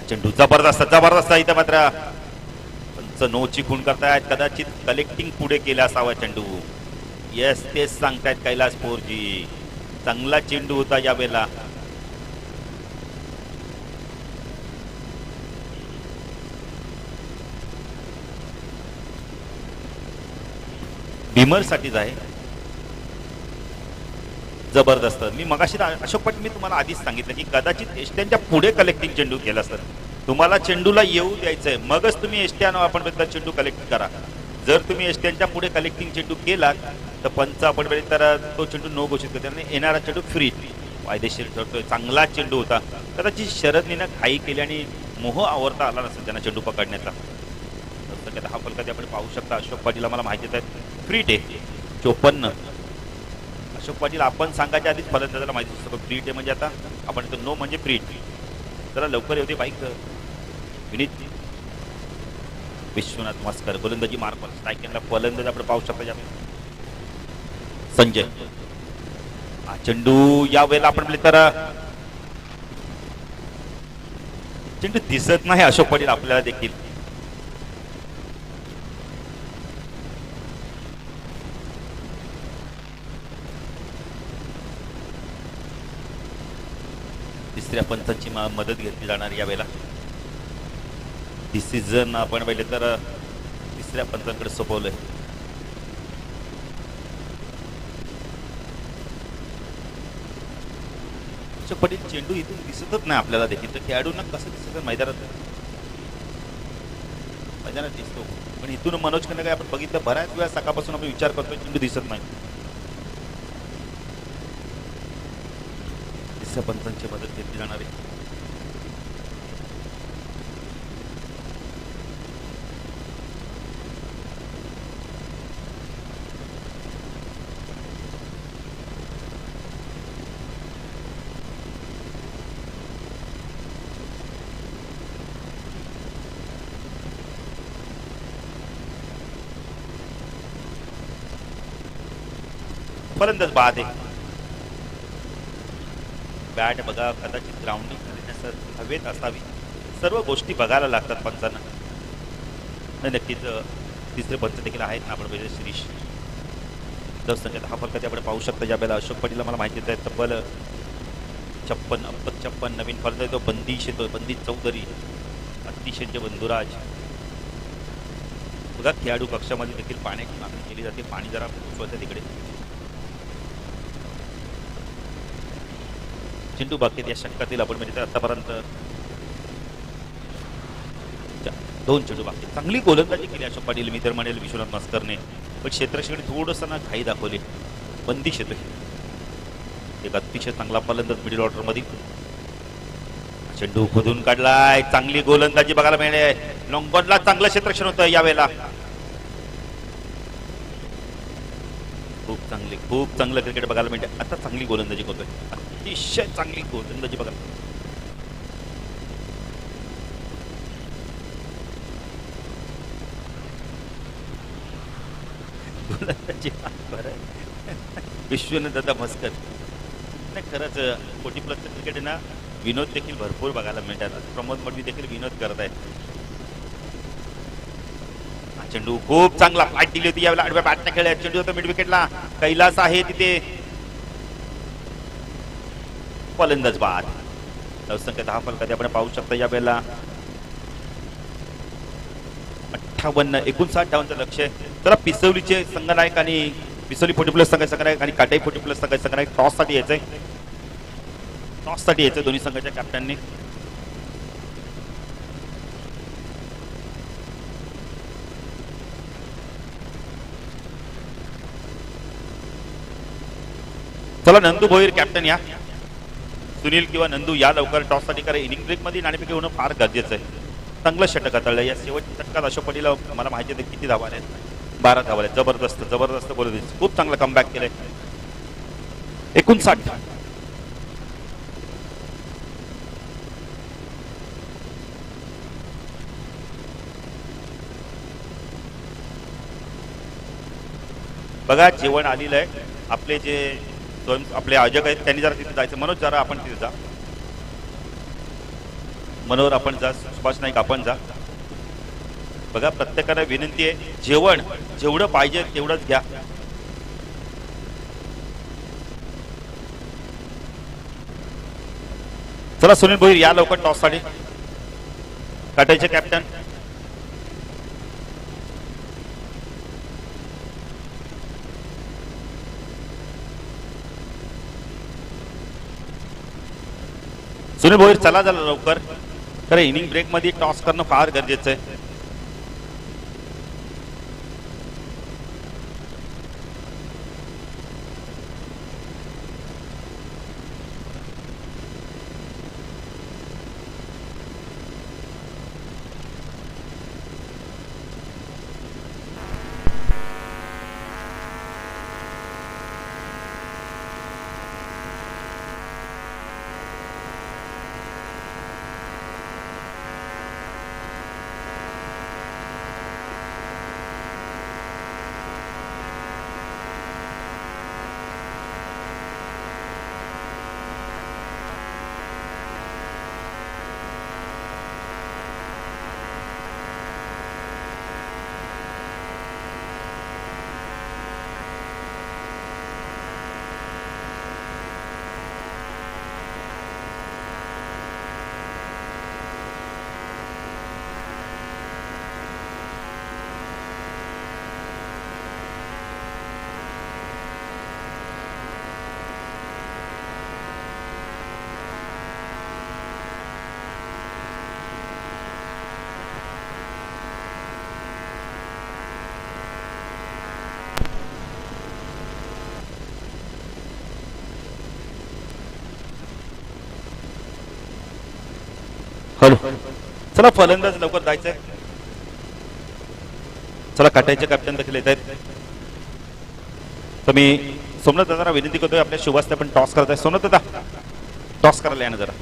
चेंडू जबरदस्त जबरदस्त. इथं मात्र पंच नोची खून करतायत. कदाचित कलेक्टिंग पुढे केला असावा चेंडू. येस तेच सांगतायत कैलास पोरजी. चांगला चेंडू होता यावेळेला. भीमर साठीच आहे. जबरदस्त. मी मगाशी अशोक पाटील मी तुम्हाला आधीच सांगितलं की कदाचित एसट्यांच्या पुढे कलेक्टिंग चेंडू केला असता. तुम्हाला चेंडूला येऊ द्यायचंय मगच तुम्ही एसट्यानं आपण चेंडू कलेक्ट करा. जर तुम्ही एसट्यांच्या पुढे कलेक्टिंग चेंडू केला तर पंच आपण तर तो चेंडू नो घोषित करतो आणि येणारा चेंडू फ्री वायदेशीर ठरतोय. चांगला चेंडू होता. कदाचित शरदनीनं घाई केली आणि मोह आवरता आला नसेल त्यांना चेंडू पकडण्याचा. हा फलकात आपण पाहू शकता. अशोक पाटील आम्हाला माहिती आहे फ्रीट आहे 54. अशोक पाटील आपण सांगायच्या आधीच फलंदाजाला माहिती असतं फ्रीट आहे म्हणजे आता आपण नो म्हणजे फ्रीट. जरा लवकर येते बाईक. विनीत विश्वनाथ म्हस्कर गोलंदाजी मार्कवर स्ट्रायकिंगला फलंदाज आपण पाहू शकता. संजय हा चेंडू या वेळेला आपण तर चेंडू दिसत नाही अशोक पाटील आपल्याला देखील. तिसऱ्या पंचांची मदत घेतली जाणार यावेळेला. डिसिजन आपण पहिले तर तिसऱ्या पंचांकडे सोपवलंय. पटील चेंडू इथून दिसतच नाही आपल्याला देखील. तर खेळाडूंना कसं दिसत मैदानात दिसतो पण इथून मनोज खंड काय आपण बघितलं बऱ्याच वेळा सकाळपासून आपण विचार करतो चेंडू दिसत नाही. तिसऱ्या पंचांची मदत घेतली जाणार आहे. फलंदाज बाद आहे. बॅट बघा कदाचित ग्राउंडिंग करण्यास हवेत असावी. सर्व गोष्टी बघायला लागतात पंचांना. नक्कीच तिसरे पंच देखील आहेत ना आपण पहिले शिरीष. तर संख्यात हा फलकात आपण पाहू शकता. ज्या वेळेला अशोक पाटीलला मला माहिती आहे तब्बल 56 नवीन फलंदाज येतो. बंदिश येतो. बंदिश चौधरी अतिशय बंधुराज. बघा खेळाडू कक्षामध्ये देखील पाण्याची मागणी केली जाते. पाणी जरा पोचवायचं तिकडे. चेंडू बाकी या षटकातील आपण म्हणजे आतापर्यंत 2 चेंडू बाकी. चांगली गोलंदाजी केली अशोक पाटील. मी तर म्हणेल विश्वनाथ म्हस्करने. पण क्षेत्ररक्षकाने थोडंसं ना घाई दाखवली. बंदिश येतोय. एक अतिशय चांगला फलंदाज मिडल ऑर्डर मध्ये. चेंडू खोदून काढलाय. चांगली गोलंदाजी बघायला मिळेल. लॉंगॉनला चांगलं क्षेत्ररक्षण होतं यावेळेला. खूप चांगलं क्रिकेट बघायला मिळते. आता चांगली गोलंदाजी करतोय. अतिशय चांगली गोलंदाजी बघा. गोलंदाजी बरं विश्वनाथ दादा मस्कर. नाही खरंच 40+ क्रिकेट आहे ना, विनोद देखील भरपूर बघायला मिळतात. प्रमोद मडवी देखील विनोद करत आहेत. हा चेंडू खूप चांगला पाठ दिली होती यावेळेला, आडव्या बॅटने खेळला चेंडू होता मिड विकेटला. कैलास आहे तिथे, फलंदाज बाद. धावसंख्या 10 फलकात आपण पाहू शकता यावेळेला 58-59 धावांचं लक्ष आहे. चला पिसवलीचे संघनायक आणि पिसवली 40+ संघनायक आणि काटाई 40+ संघनायक टॉस साठी यायचंय. टॉस साठी यायचं दोन्ही संघाच्या कॅप्टननी. चला नंदू भोईर कॅप्टन या. सुनील किंवा नंदू या लवकर टॉस साठी, कारण इनिंग ब्रेक मध्ये नाणेफेक होणं फार गरजेचं आहे. चांगलं षटक हाताळलं या शेवटच्या षटकात. अशोक पटेलला मला माहिती आहे किती धावा आहेत, 12 धावा आहेत. जबरदस्त जबरदस्त बोलत, खूप चांगला कमबॅक केलंय. 59. बघा जेवण आलेलं आहे. आपले जे आपले आयोजक आहेत त्यांनी जरा तिथे जायचं. मनोज जरा आपण तिथे जा. मनोहर आपण जा. सुभाष नाईक आपण जा. बघा प्रत्येकाला विनंती आहे, जेवण जेवढं पाहिजे तेवढंच घ्या. चला सुनील भोईर या लवकर टॉस साठी, काटायचे कॅप्टन. सुनील भोईर चला झाला लवकर, तर इनिंग ब्रेक मध्ये टॉस करणं फार गरजेचं आहे. हॅलो, चला फलंदाज लवकर जायचंय. चला काटायचे कॅप्टन देखील येत आहेत. तर मी सोमनाथ दादांना विनंती करतोय, आपल्या शुभास्ते पण टॉस करत आहे. सोमनाथ दादा टॉस करायला या ना जरा.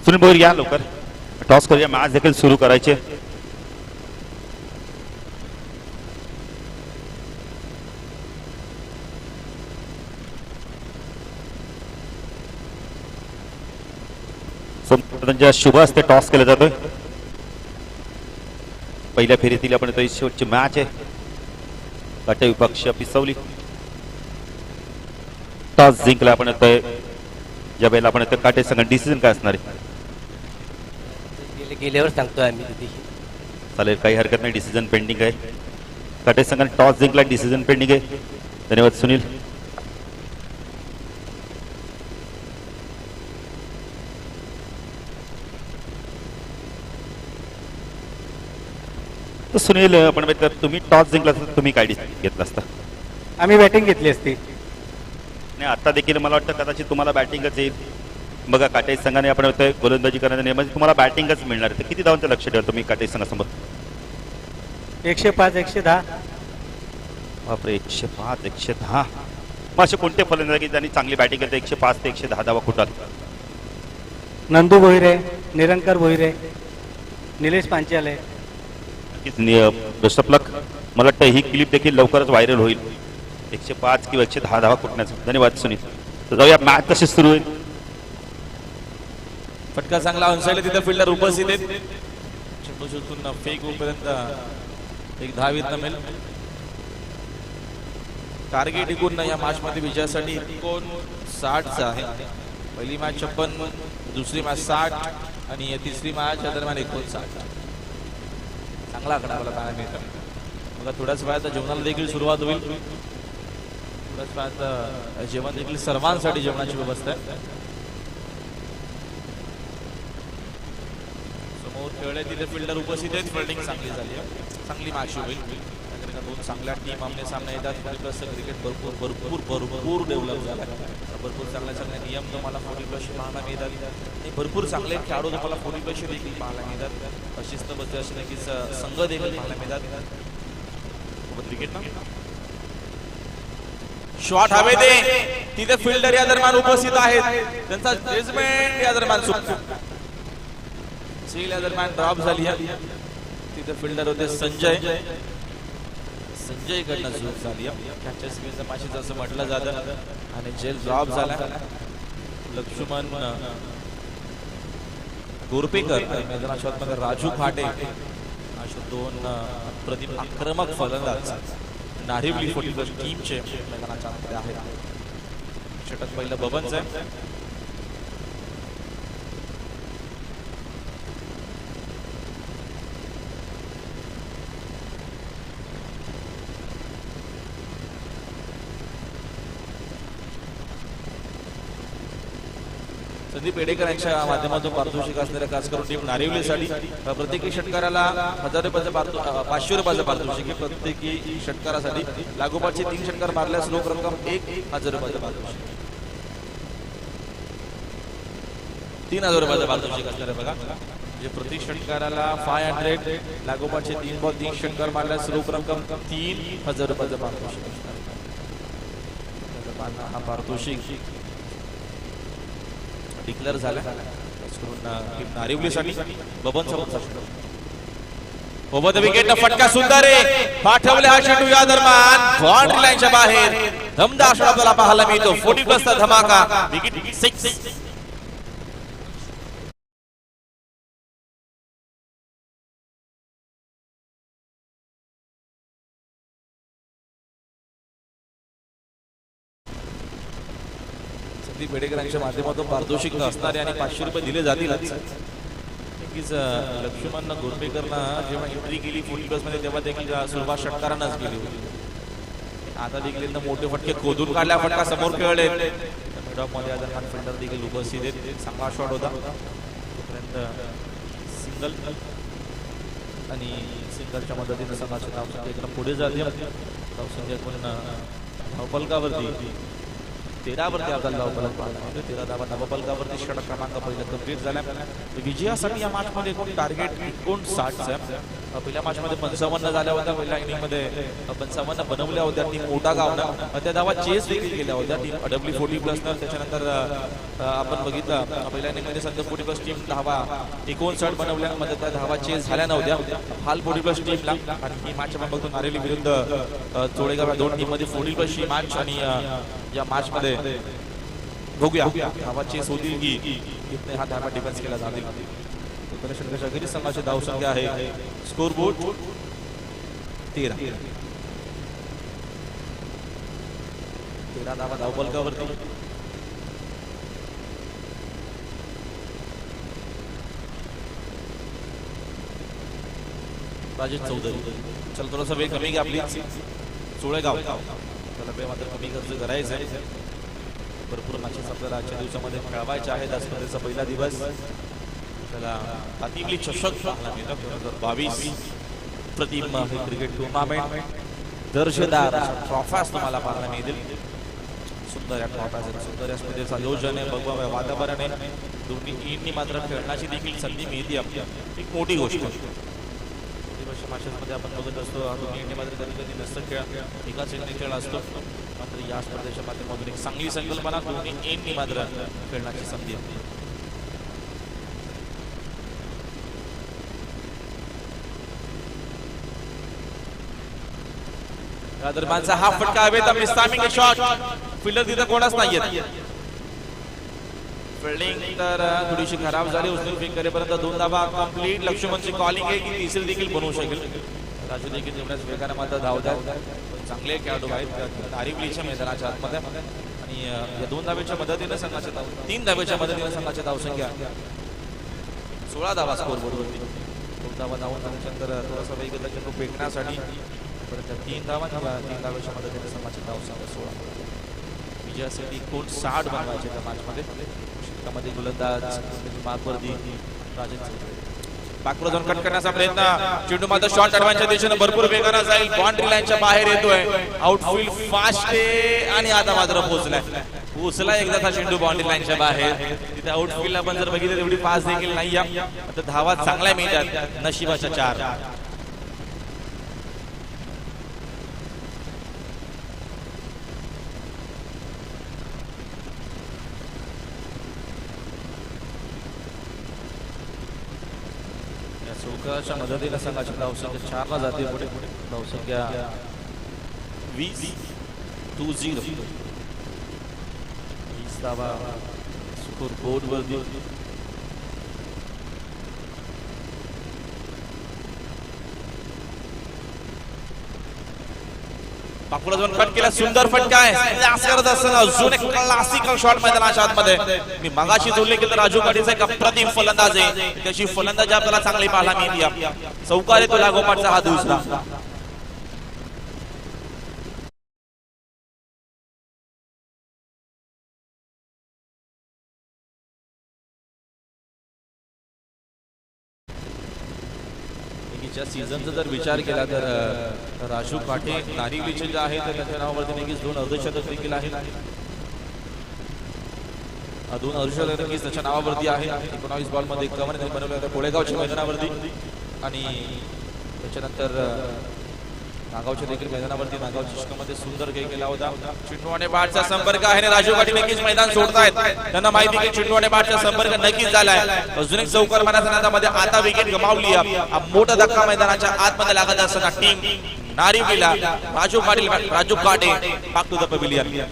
सुनील भोईर या लवकर, टॉस करूया. मॅच देखील सुरू करायचे. सोमनाथांच्या शुभ हस्ते टॉस केला जातोय. पहिल्या फेरीतील आपण शेवटची मॅच आहे. काटा विपक्ष पिसवली. टॉस जिंकला आपण ज्या वेळेला आपण काटे संघ डिसिजन काय असणार आहे गेल्यावर सांगतोय आम्ही तिथे. चालेल, काही हरकत नाही. डिसिजन पेंडिंग आहे. काटे संघाने टॉस जिंकला, डिसिजन पेंडिंग आहे. धन्यवाद सुनील. तर सुनील, आपण तुम्ही टॉस जिंकला तर तुम्ही काय डिसिजन घेतला असता? आम्ही बॅटिंग घेतली असती. नाही, आता देखील मला वाटतं कदाचित तुम्हाला बॅटिंगच येईल. बघा काटे संघाने आपण गोलंदाजी करण्याचा नियम तुम्हाला बॅटिंगच मिळणार आहे. तर किती धावांचं लक्ष ठेवा तुम्ही काटे संघासमोर? 105 110. बापरे, 105 110. मग असे कोणते फलंदाज की ज्यांनी चांगली बॅटिंग करते 105 ते 110 धावा कुठात? नंदू भोईरे, निरंकर भोईरे, निलेश पांचाले. नक्कीच बेस्ट ऑफ लक. मला वाटतं ही क्लिप देखील लवकरच व्हायरल होईल. 105 किंवा 110 धावा कुठण्याचं. धन्यवाद सुनील. तर जाऊया मॅच तशी सुरू होईल. फटका चांगला ऑनसाइड तिथे फिल्डर उपस्थित आहेत. चेंडू शोधून फेक होईपर्यंत एक धावीत नमेल. टार्गेट टिकून या मॅच मध्ये विजयासाठी 59चा आहे. पहिली मॅच 56, दुसरी मॅच 60 आणि तिसरी मॅच या दरम्यान 59. चांगला आकडा मला पाहायला मिळतो. बघा थोड्याच वेळात जेवणाला देखील सुरुवात होईल. थोड्याच वेळात जेवण देखील सर्वांसाठी जेवणाची व्यवस्था आहे. समोर खेळले तिथे फिल्डर उपस्थित आहेत. फिल्डिंग चांगली झाली आहे. चांगली मॅच होईल. दोन चांगल्या टीम आमने सामने येतात. क्रिकेट भरपूर डेव्हलप झाला. भरपूर चांगल्या नियम तुम्हाला 40+ पाहायला मिळतात आणि भरपूर चांगले खेळाडू तुम्हाला 40+ देखील पाहायला मिळतात. शिस्तबद्ध असे नक्कीच संघ देखील पाहायला मिळतात. क्रिकेट ना शॉट हवे ते तिथे फिल्डर या दरम्यान उपस्थित आहेत. त्यांचा जजमेंट या दरम्यान चुकतो. सील या दरम्यान ड्रॉप झाली आहे. तिथे फिल्डर होते संजय कडनं चूक झाली. कॅचर स्क्रीनचा माशीच असं म्हटलं जातं आणि जेल ड्रॉप झाला. लक्ष्मण गोरपेकर आणि मैदानाच्या आतमध्ये राजू खाटे अशा दोन प्रतिम आक्रमक फलंदाज नारिवली 40+ टीमचे मैदानाच्या आतमध्ये आहेत. षटक पहिलं बबनचं आहे. संदीप पेडेकर यांच्या माध्यमातून पारितोषिक असणाऱ्या खास करून टीम नारिवलीसाठी प्रत्येकी षटकाराला 1000 रुपयाचं 500 रुपयाचं पारितोषिक आहे. प्रत्येकी षटकारासाठी लागोपाठचे 3 षटकार मारल्यास रोख रक्कम 1000 रुपयाचं पारितोषिक. 3000 रुपयाचं पारितोषिक असणार आहे. बघा म्हणजे प्रति षटकाराला 500, लागोपाठचे 3 बॉल 3 षटकार मारल्यास रोख रक्कम 3000 रुपयाचं पारितोषिक असणार. हा पारितोषिक डिक्लेअर झाला. नारिवलीसाठी बबन सोबत विकेट फटका सुंदर आहे. पाठवले हा चेंडू या दरम्यान बाउंड्री लाईनच्या बाहेर. दमदार शॉट आपल्याला पाहायला मिळतो. 40+ चा धमाका. विकेट 6. संदीप पेडेकरांच्या माध्यमातून पारितोषिक असणारे आणि 500 रुपये दिले जातील. नक्कीच लक्ष्मण गोरपेकरनं जेव्हा एंट्री केली 40+ मध्ये तेव्हा देखील सुरुवात षटकारांनाच केली होती. आता देखील मोठे फटके खोदून काढल्या. फटका समोर खेळले. मिडऑफ मध्ये आता फिल्डर देखील उपस्थित आहेत. चांगला शॉट होता. तोपर्यंत सिंगल आणि सिंगलच्या मदतीने संघाचे धावसंख्या पुढे जाते. धावसंख्या पण धावफलकावरती 13 वरती आपल्याला धावफलक पाहायला मिळतो. 13 धावा धावफलकावरती. षटक क्रमांक पहिला कंप्लीट झाला. विजयासाठी या मॅच मध्ये टार्गेट 59 आहे. पहिल्या मॅच मध्ये 55 झाल्या होत्या. पहिल्या इनिंग मध्ये 55 बनवल्या होत्या. टीम मोठा गावनं त्या धावा चेस देखील केल्या होत्या. टीम AW 40+ त्याच्यानंतर आपण बघितलं पहिल्या इनिंग मध्ये सध्या 40+ टीम धावा 59 बनवल्या. मध्ये त्या धावा चेस झाल्या नव्हत्या. हाल 40+ टीमला आणि ही मॅच आपण बघतो नारेली विरुद्ध चोळेगाव या दोन टीम मध्ये 40+ ही मॅच. आणि या मॅच मध्ये बघूया धावा चेस होतील की कितने हा धावा डिफेन्स केला जातील. षटकाच्या अखेरीस संघाची धावसंख्या आहे स्कोर बोर्ड 13 धावा धावफलकावरती. राजेश चौधरी चल थोडासा वेळ कमी घ्या प्लीज. चोळेगाव त्याला वेळ मात्र कमी खर्च करायचं आहे. भरपूर मॅचेस आपल्याला आजच्या दिवसामध्ये खेळवायचे आहेत. आज स्पर्धेचा पहिला दिवस. त्याला हातीमली चषक पाहायला मिळतं. 2022 प्रतिम क्रिकेट टुर्नामेंट दर्जेदार ट्रॉफास तुम्हाला पाहायला मिळतील. सुंदर या ट्रॉफास सुंदर या स्पर्धेचं आयोजन आहे. भगवा वातावरण आहे. दोन्ही टीमनी मात्र खेळण्याची देखील संधी मिळते. आपल्या एक मोठी गोष्ट आहे. मॅचेसमध्ये आपण बघत असतो दोन्ही टीम मात्र कधी कधी नसतं खेळ एकाच एकाने खेळ असतो. मात्र या स्पर्धेच्या माध्यमातून एक चांगली संकल्पना दोन्ही टीमनी मात्र खेळण्याची संधी आहे. या दरम्यानचा हा फटका हवेत मिस्टामिंग शॉट फिल्डर तिथं कोणच नाहीये फिल्डिंग तर थोडीशी खराब झाली उचलून फेक करेपर्यंत 2 धावा कंप्लीट लक्ष्मणची कॉलिंग आहे की तिसरी देखील बनवू शकेल राजू देखील तेवढ्याच वेगाने मात्र धावतात चांगले खेळाडू आहेत तारिवलीच्या मैदानाच्या आतमध्ये आणि या 2 धावेच्या मदतीने संघाच्या 3 धावेच्या मदतीने संघाच्या धावसंख्या 16 धावा स्कोर बोर्डवरती 2 धावा धावून झाल्यानंतर थोडासा वेग चेंडू फेकण्यासाठी परत 3 धावा 3 धावेच्या मदतीने संघाची धावसंख्या 16 विजयासाठी कोण 60 बनवायचे त्या मॅचमध्ये मध्ये गोलंदाज मागवरती राजेंद्र पाकपुरा जाऊन कट करण्याचा प्रयत्न चेंडू मात्र शॉर्ट ॲडव्हान्सच्या दिशेने भरपूर वेगाने जाईल बाउंड्री लाईनच्या बाहेर येतोय आउटफील्ड फास्ट आहे आणि आता मात्र पोहोचला एकदा हा चेंडू बाउंड्री लाईनच्या बाहेर तिथे आउटफील्डला पण जर बघितलं तेवढी फास्ट देखील नाही आता धावा चांगल्या मिळतात नशिबाच्या 4 चौकाच्या मदतीने संघाची धावसंख्या 4 ला जाते पुढे धावसंख्या 20 धावा स्कोर बोर्ड वरती पाकुला जाऊन कट केला सुंदर फटका आहे असं करत असताना अजून एक क्लासिकल शॉट मैदानाच्या आतमध्ये मी मगाशी जोडले की राजू गाडीचा एक अप्रतिम फलंदाज आहे त्याची फलंदाजी आपल्याला चांगली पाहायला मिळते चौकार येतो लागोपाठचा हा दुसरा सीझनचा जर विचार केला तर राजू काटे नारिवलीचे जे आहे त्याच्या नावावरती नक्कीच 2 अर्धशतक देखील आहेत 2 अर्धशतक नक्कीच त्याच्या नावावरती आहे 19 बॉल मध्ये 51 रन बनवले होते कोळेगावच्या मैदानावरती आणि त्याच्यानंतर नागावच्या देखील मैदानावरती नागावच्या चिष्कामध्ये सुंदर खेळ केला होता चिंटू आणि बाटचा संपर्क आहे राजू काटे नक्कीच मैदान सोडतायत त्यांना माहिती की चिंटू आणि बाटचा संपर्क नक्कीच झालाय अजून एक चौकार मैदानामध्ये आता विकेट गमावली हा मोठा धक्का मैदानाच्या आतमध्ये लागत असताना टीम नारिवलीला राजू काटे बॅक टू द पॅव्हिलियन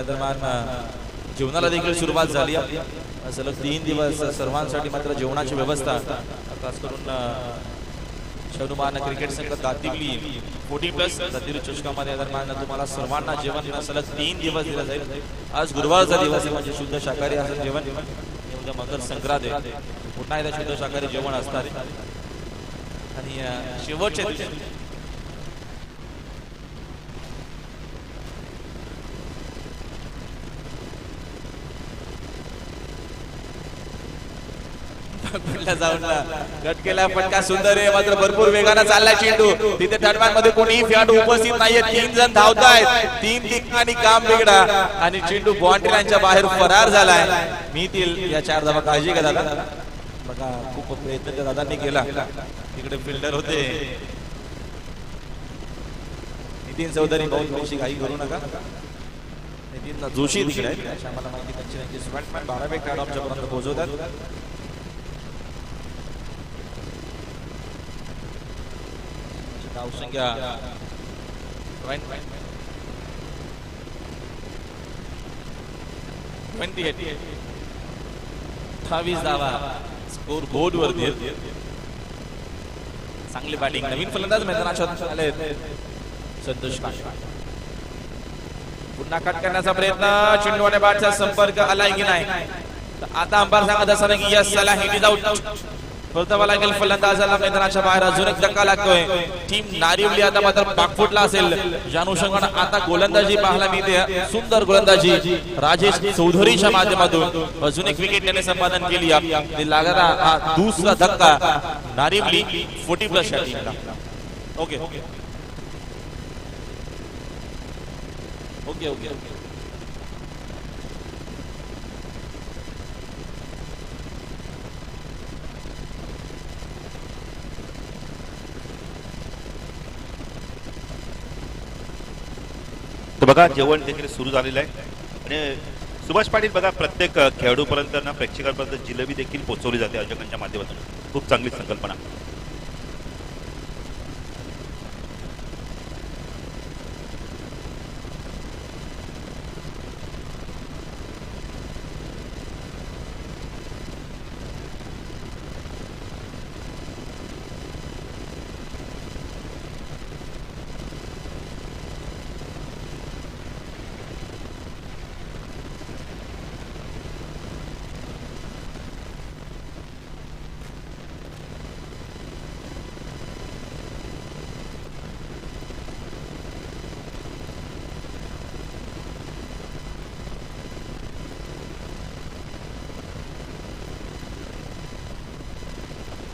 दरम्यान जेवणाला देखील सुरुवात झाली सलग 3 दिवस सर्वांसाठी मात्र जेवणाची व्यवस्था खास करून शनुमान क्रिकेट संघ दातिवली 40+ दातिवली चषकामध्ये दरम्यान तुम्हाला सर्वांना जेवण सलग 3 दिवस दिलं जाईल आज गुरुवारचा दिवस आहे म्हणजे शुद्ध शाकाहारी असं जेवण उद्या मकर संक्रांत आहे पुन्हा एकदा शुद्ध शाकाहारी जेवण असणार आहे आणि शेवटच्या दिवशी जाऊन कट केला फटका सुंदर आहे मात्र भरपूर वेगाने चाललाय चेंडू तिथे थर्डमॅन मध्ये कोणीही खेळाडू उपस्थित नाहीये 3 जण धावतायत 3 ठिकाणी काम बिघडा आणि चेंडू बाउंड्री लाईनच्या बाहेर फरार झालाय मी या 4 धावा काळजी घ्या दादा बघा खूप प्रयत्न त्या दादांनी केला तिकडे फिल्डर होते नितीन चौधरी बहुत थोडीशी घाई करू नका नितीन जोशी तिकडे आहेत आम्हाला माहिती त्यांची स्वॅटमॅन 12 खेळाडू आमच्यापर्यंत पोहोचवतात धावसंख्या 28 धावा स्कोर बोर्ड वरती चांगली बॅटिंग नवीन फलंदाज मैदानात आले संतोष पुन्हा कट करण्याचा प्रयत्न चेंडू आणि बॅटचा संपर्क आलाय की नाही आता अंपायर सांगत असताना की यस चला हिट इज आउट परतावा लागेल फलंदाजाला मैदानाच्या बाहेर अजून एक धक्का लागतोय टीम नारिवली आता मात्र पाकफुटला असेल ज्या अनुषंगाने आता गोलंदाजी पाहायला मिळते सुंदर गोलंदाजी राजेश चौधरीच्या माध्यमातून अजून एक विकेट त्याने संपादन केली लागला हा दुसरा धक्का नारिवली 40+ या टीमला ओके ओके ओके ओके तर बघा जेवण देखील सुरू झालेलं आहे आणि सुभाष पाटील बघा प्रत्येक खेळाडूपर्यंत ना प्रेक्षकांपर्यंत जिलेबी देखील पोहोचवली जाते आयोजकांच्या माध्यमातून. खूप चांगली संकल्पना.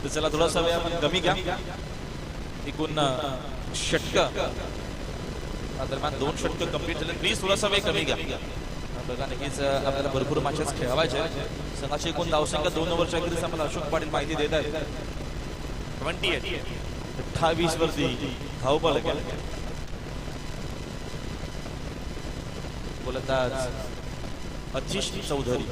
तर चला थोडासा वेळ आपण कमी घ्या. एकूण षटक दरम्यान 2 षटक कंप्लीट झाले. प्लीज थोडासा वेळ कमी घ्या. बघा नक्कीच आपल्याला भरपूर मॅचेस खेळवायचे. संघाची एकूण धावसंख्या 2 ओव्हरच्या अखेरीस आम्हाला अशोक पाटील माहिती देत आहेत. 28 वरती धावबल गोलंदाज अतिश चौधरी.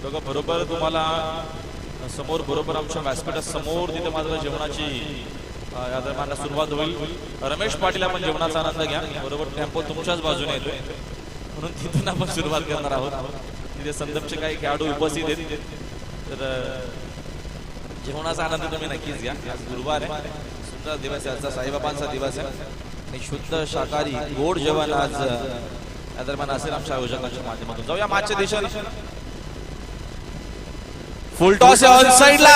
बघा बरोबर तुम्हाला समोर बरोबर आमच्या व्यासपीठा समोर तिथे मात्र जेवणाची या दरम्यान सुरुवात होईल. रमेश पाटील आपण जेवणाचा आनंद घ्या. बरोबर टेम्पो तुमच्याच बाजूने येतोय म्हणून तिथून आपण सुरुवात करणार आहोत. तिथे संदर्भचे काही खेळाडू उपस्थित आहेत. तर जेवणाचा आनंद तुम्ही नक्कीच घ्या. आज गुरुवार आहे. सुंदर दिवस आहे. आजचा साईबाबांचा दिवस आहे आणि शुद्ध शाकाहारी गोड जेवण आज या दरम्यान असेल आमच्या आयोजकांच्या माध्यमातून. जाऊया मागच्या देशात. फुल टॉस ऑन साइडला.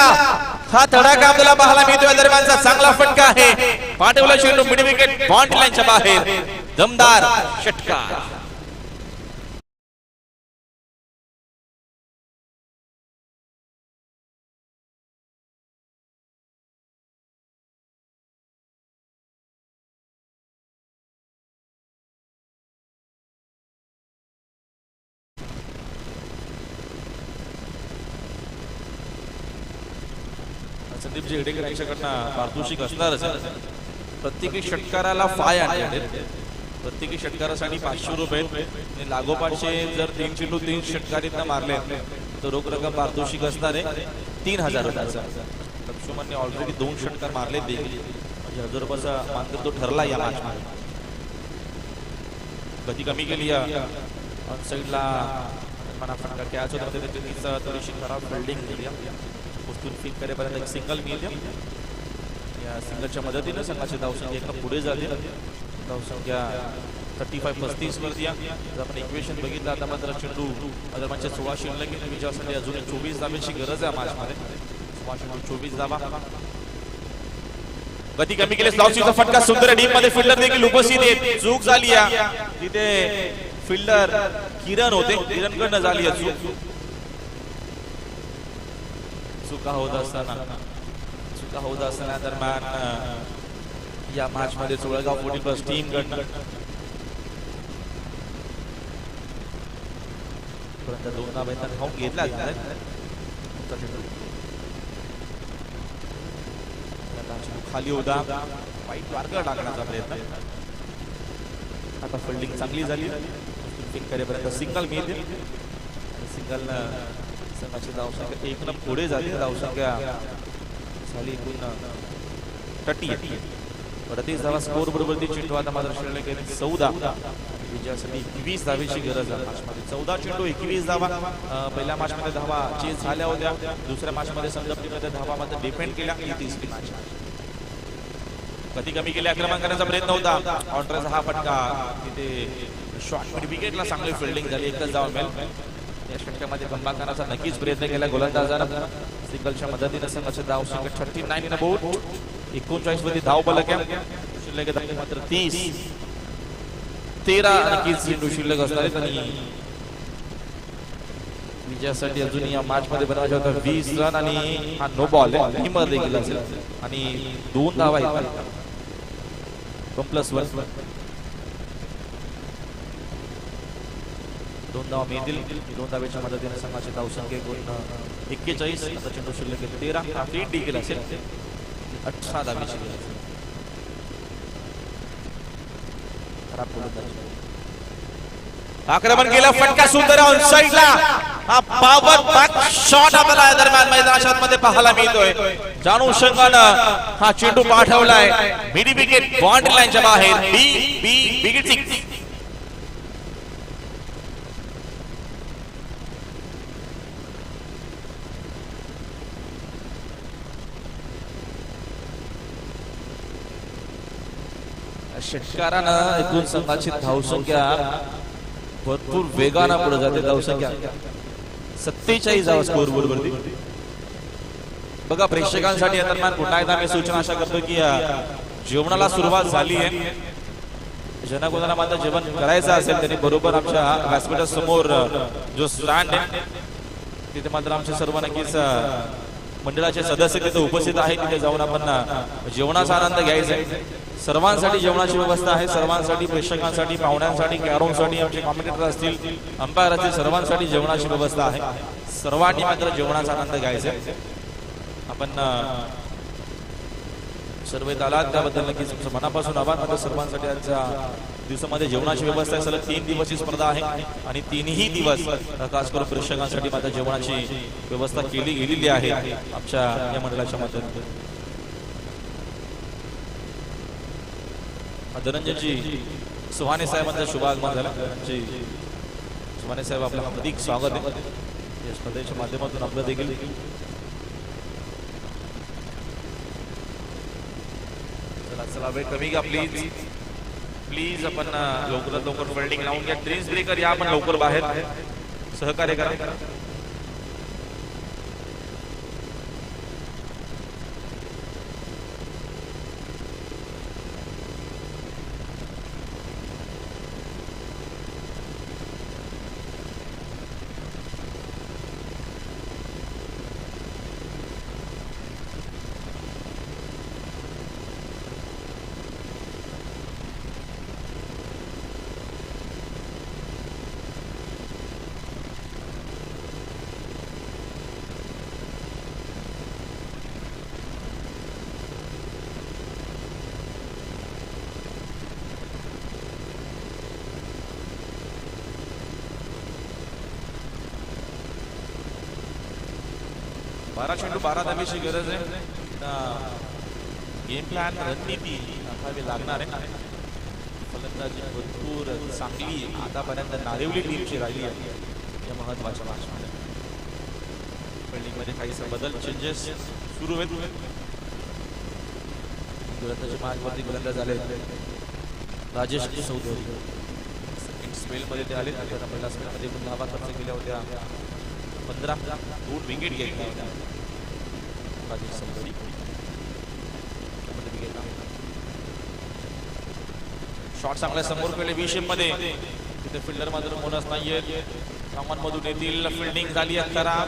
हा तडाखा आपल्याला पाहायला मिळतोय. दरम्यानचा चांगला फटका आहे. पाठवला चेंडू मिड विकेट बाउंड्री लाईनच्या बाहेर. दमदार षटकार. संदीप झेगडेकर यांच्याकडनं पारितोषिक असणारच. प्रत्येकी षटकाराला 500. प्रत्येकी षटकारासाठी 500 रुपये आणि लागोपाठचे जर 3 चेंडू 3 षटकारीतनं मारले तर रोख रक्कम पारितोषिक असणार आहे 3000 रुपयाचा. लक्ष्मणने ऑलरेडी 2 षटकार मारले देखील म्हणजे 1000 रुपयाचा मानकर तो ठरला या मॅच मध्ये. गती कमी केली ऑन साइडला. मला फटका कॅच होता त्याचा थोडीशी खराब फिल्डिंग केली. फिक करेपर्यंत एक सिंगल मिळते. या सिंगलच्या मदतीने संघाची धावसंख्या एकदम पुढे जाते. धावसंख्या 35-35 वरती. जर आपण इक्वेशन बघितलं आता मात्र चेंडू दरम्यानच्या 16 शिल्लक आहे. विजयासाठी अजून 24 धाब्याची गरज आहे मॅचमध्ये. 24 धाबा. गती कमी केली. धावसंख्येचा फटका सुंदर. डीप मध्ये फिल्डर देखील उपस्थित आहेत. चूक झाली आहे तिथे. फिल्डर किरण होते. किरणकडनं झाली आहे चूक. चुका होत असताना दरम्यान या मॅच मध्ये चोळगाव 40+ टीम कडनं 2 धाब्यांना धावून घेतला. खाली होता. वाईट मार्ग टाकण्याचा प्रयत्न. आता फिल्डिंग चांगली झाली. फिक करेपर्यंत सिंगल मिळते. सिंगल संघाची धावसंख्या 1 नंबर पुढे झाली. धावसंख्या झाली एकूण 38. 38 धावा स्कोर बरोबर ती चेंडू आता मात्र शिल्लक आहे 14. विजयासाठी 21 धावेची गरज आहे. 14 चेंडू 21 धावा. पहिल्या मॅच मध्ये धावा चेस झाल्या होत्या. दुसऱ्या मॅच मध्ये संदर्भमध्ये धावा मात्र डिफेंड केल्या. ही तिसरी मॅच. गती कमी केली. आक्रमण करण्याचा प्रयत्न होता. ऑन्ट्रेचा हा फटका तिथे शॉर्ट मिड विकेटला चांगली फिल्डिंग झाली. एकच धाव मिळेल. या षटकामध्ये कमबॅक करण्याचा नक्कीच प्रयत्न केला गोलंदाजानं. सिंगलच्या मदतीने संघाची धावसंख्या 39 न बोट. 39 मध्ये धाव बलक आहे. शिल्लक मात्र 30. 13 नक्कीच चेंडू शिल्लक असणार आहेत आणि विजयासाठी अजून या मॅच मध्ये बनवायचा होता 20 रन आणि हा नो बॉल आहे हिमत देखील असेल आणि 2 धावा आहेत 1+1 2 धावा मिळतील 2 धावेच्या मदतीने संघाचे धावसंख्या एकूण 41 आता चेंडू शिल्लक आहे 13 हा फीट देखील असेल 18 धावेची गरज आहे. खराब गोलंदाजी आक्रमण केलं फटका सुंदर ऑन साइडला हा पॉवर बॅक शॉट आपल्याला दरम्यान मैदानाच्या मध्ये पाहायला मिळतोय जानू संघानं हा चेंडू पाठवलाय मिडी विकेट बाउंड्री लाईनच्या बाहेर बी विकेट 6 षटकारानं एकूण संघाची धावसंख्या भरपूर वेगानं पुढे जाते धावसंख्या 47 धावा स्कोर बोर्ड वरती बघा प्रेक्षकांसाठी या दरम्यान पुन्हा एकदा मी सूचना आशा करतो की जेवणाला सुरुवात झाली आहे ज्यांना कोणाला मात्र जेवण करायचं असेल त्यांनी बरोबर आमच्या व्यासपीठा समोर जो स्टँड आहे तिथे मात्र आमचे सर्व नक्कीच मंडळाचे सदस्य तिथे उपस्थित आहेत तिथे जाऊन आपण जेवणाचा आनंद घ्यायचा आहे सर्वांसाठी जेवणाची व्यवस्था आहे सर्वांसाठी प्रेक्षकांसाठी पाहुण्यांसाठी कॅरोंसाठी आमचे कॉमेंटेटर असतील अंपायर असतील सर्वांसाठी जेवणाची व्यवस्था आहे सर्वांनी मात्र जेवणाचा आनंद घ्यायचा आहे आपण सर्व आलात त्याबद्दल नक्कीच तुमचं मनापासून आभार मात्र सर्वांसाठी आजच्या दिवसामध्ये जेवणाची व्यवस्था आहे सलग 3 दिवसाची स्पर्धा आहे आणि 3ही दिवस खास करून प्रेक्षकांसाठी मात्र जेवणाची व्यवस्था केली गेलेली आहे आमच्या या मंडळाच्या माध्यमातून धनंजयजी सुहाने साहेबांचा शुभागमन झाला सुहाने साहेब आपलं हार्दिक स्वागत आहे या स्पर्धेच्या माध्यमातून आपलं देखील चला वेळ कमी घ्या प्लीज आपण लवकरात लवकर फिल्डिंग लावून घ्या ड्रीम्स ब्रेकर या आपण लवकर बाहेर सहकार्य करा 12 चेंडू 12 धावेची गरज आहे. गेम प्लॅन रणनीती आखावी लागणार आहे. फलंदाजी भरपूर चांगली आतापर्यंत नारिवली टीमची राहिली आहे या महत्वाच्या मॅचमध्ये. फिल्डिंग मध्ये काही बदल चेंजेस सुरू आहेत. गोलंदाजी मार्गवरती गोलंदाज झाले राजेश चौधरी. सेकंड स्पेल मध्ये ते आले. पहिल्या स्पेल मध्ये धावा खर्च केल्या होत्या 15. 2 विकेट घेतल्या होत्या राजेश चौधरी. शॉट चांगल्या समोर केले बी शेप मध्ये. तिथे फिल्डर मात्र कोणच नाहीये. सामानमधून येतील. फिल्डिंग झाली खराब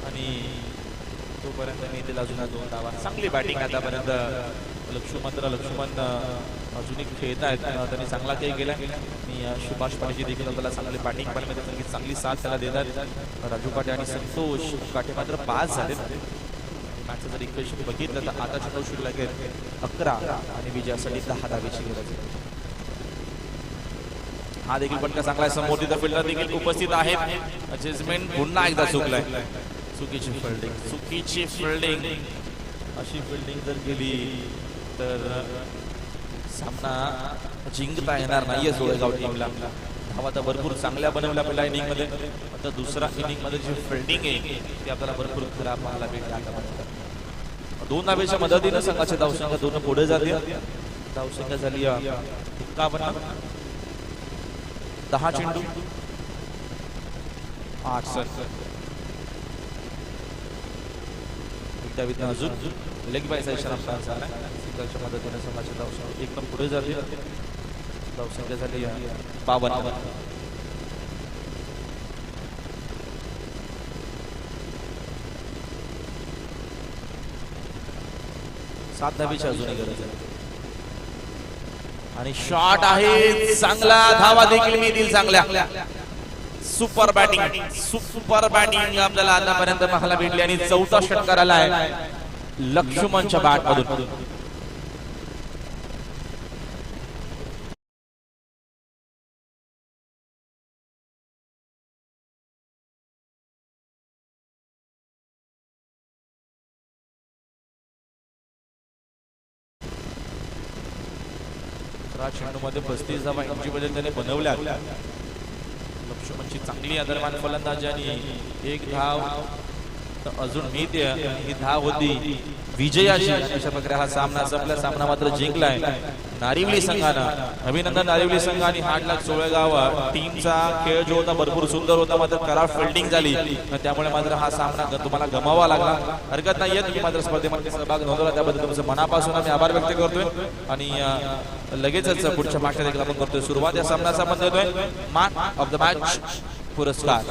आणि तोपर्यंत येतील अजून 2 धावा. चांगली बॅटिंग आतापर्यंत. लक्ष्मण अजूनही खेळत आहेत. त्यांनी चांगला खेळ केला आणि सुभाष पाटील देखील त्याला चांगली बॅटिंग करण्यामध्ये चांगली साथ त्याला देतात. राजू काटे आणि संतोष काटे मात्र 5 झाले. मॅचचं जर इक्वेशन बघितलं तर आता चेंडू लागेल 11 आणि विजयासाठी 10 धावेची गरज आहे. हा देखील फटका चांगला आहे. समोर तिथं फिल्डर देखील उपस्थित आहेत. जजमेंट पुन्हा एकदा चुकलाय. चुकीची फिल्डिंग. अशी फिल्डिंग जर गेली तर सामना जिंकता येणार नाहीये सोळेगाव टीमला. धावा तर भरपूर चांगल्या बनवल्या पहिल्या इनिंग मध्ये. आता दुसरा इनिंग मध्ये जी फिल्डिंग आहे ती आपल्याला भरपूर खराब पाहायला भेटली. आता 2 धावेच्या मदतीने संघाचे धावसंख्या 2 पुढे जाते. धावसंख्या झाली 51. 10 चेंडू 8 रन. अजून लेग बायचा इशारा झाला. सिंगलच्या मदतीने संघाचे धावसंख्या एकदम पुढे जाते. धावसंख्या झाली 52. 7 धावेची अजूनही गरज आहे आणि शॉट आहे चांगला, धावा देखील मिळतील चांगल्या. सुपर बॅटिंग आपल्याला आतापर्यंत पाहायला भेटली आणि चौथा षटकार आलाय लक्ष्मणच्या बॅट मधून. चेंडूमध्ये 35 धावा 80 मध्ये त्याने बनवल्या. लक्ष्मणची चांगली आदरमान फलंदाजी आणि एक धाव अजून मिळते. ही धाव होती विजयाची. अशा प्रकारे हा सामना संपला. सामना मात्र जिंकलाय नारिवली संघानं. अभिनंदन नारिवली संघ आणि हार्डलक सोळेगाव टीमचा खेळ जो होता भरपूर सुंदर होता, मात्र खराब फिल्डिंग झाली त्यामुळे मात्र हा सामना तुम्हाला गमावा लागला. हरकत नाहीये, तुम्ही मात्र स्पर्धेमध्ये सहभाग नोंदवला त्याबद्दल तुमचं मनापासून आम्ही आभार व्यक्त करतोय आणि लगेचच पुढच्या मागच्या देखील आपण करतोय सुरुवात. या सामन्याचा आपण देतोय मॅन ऑफ द मॅच पुरस्कार.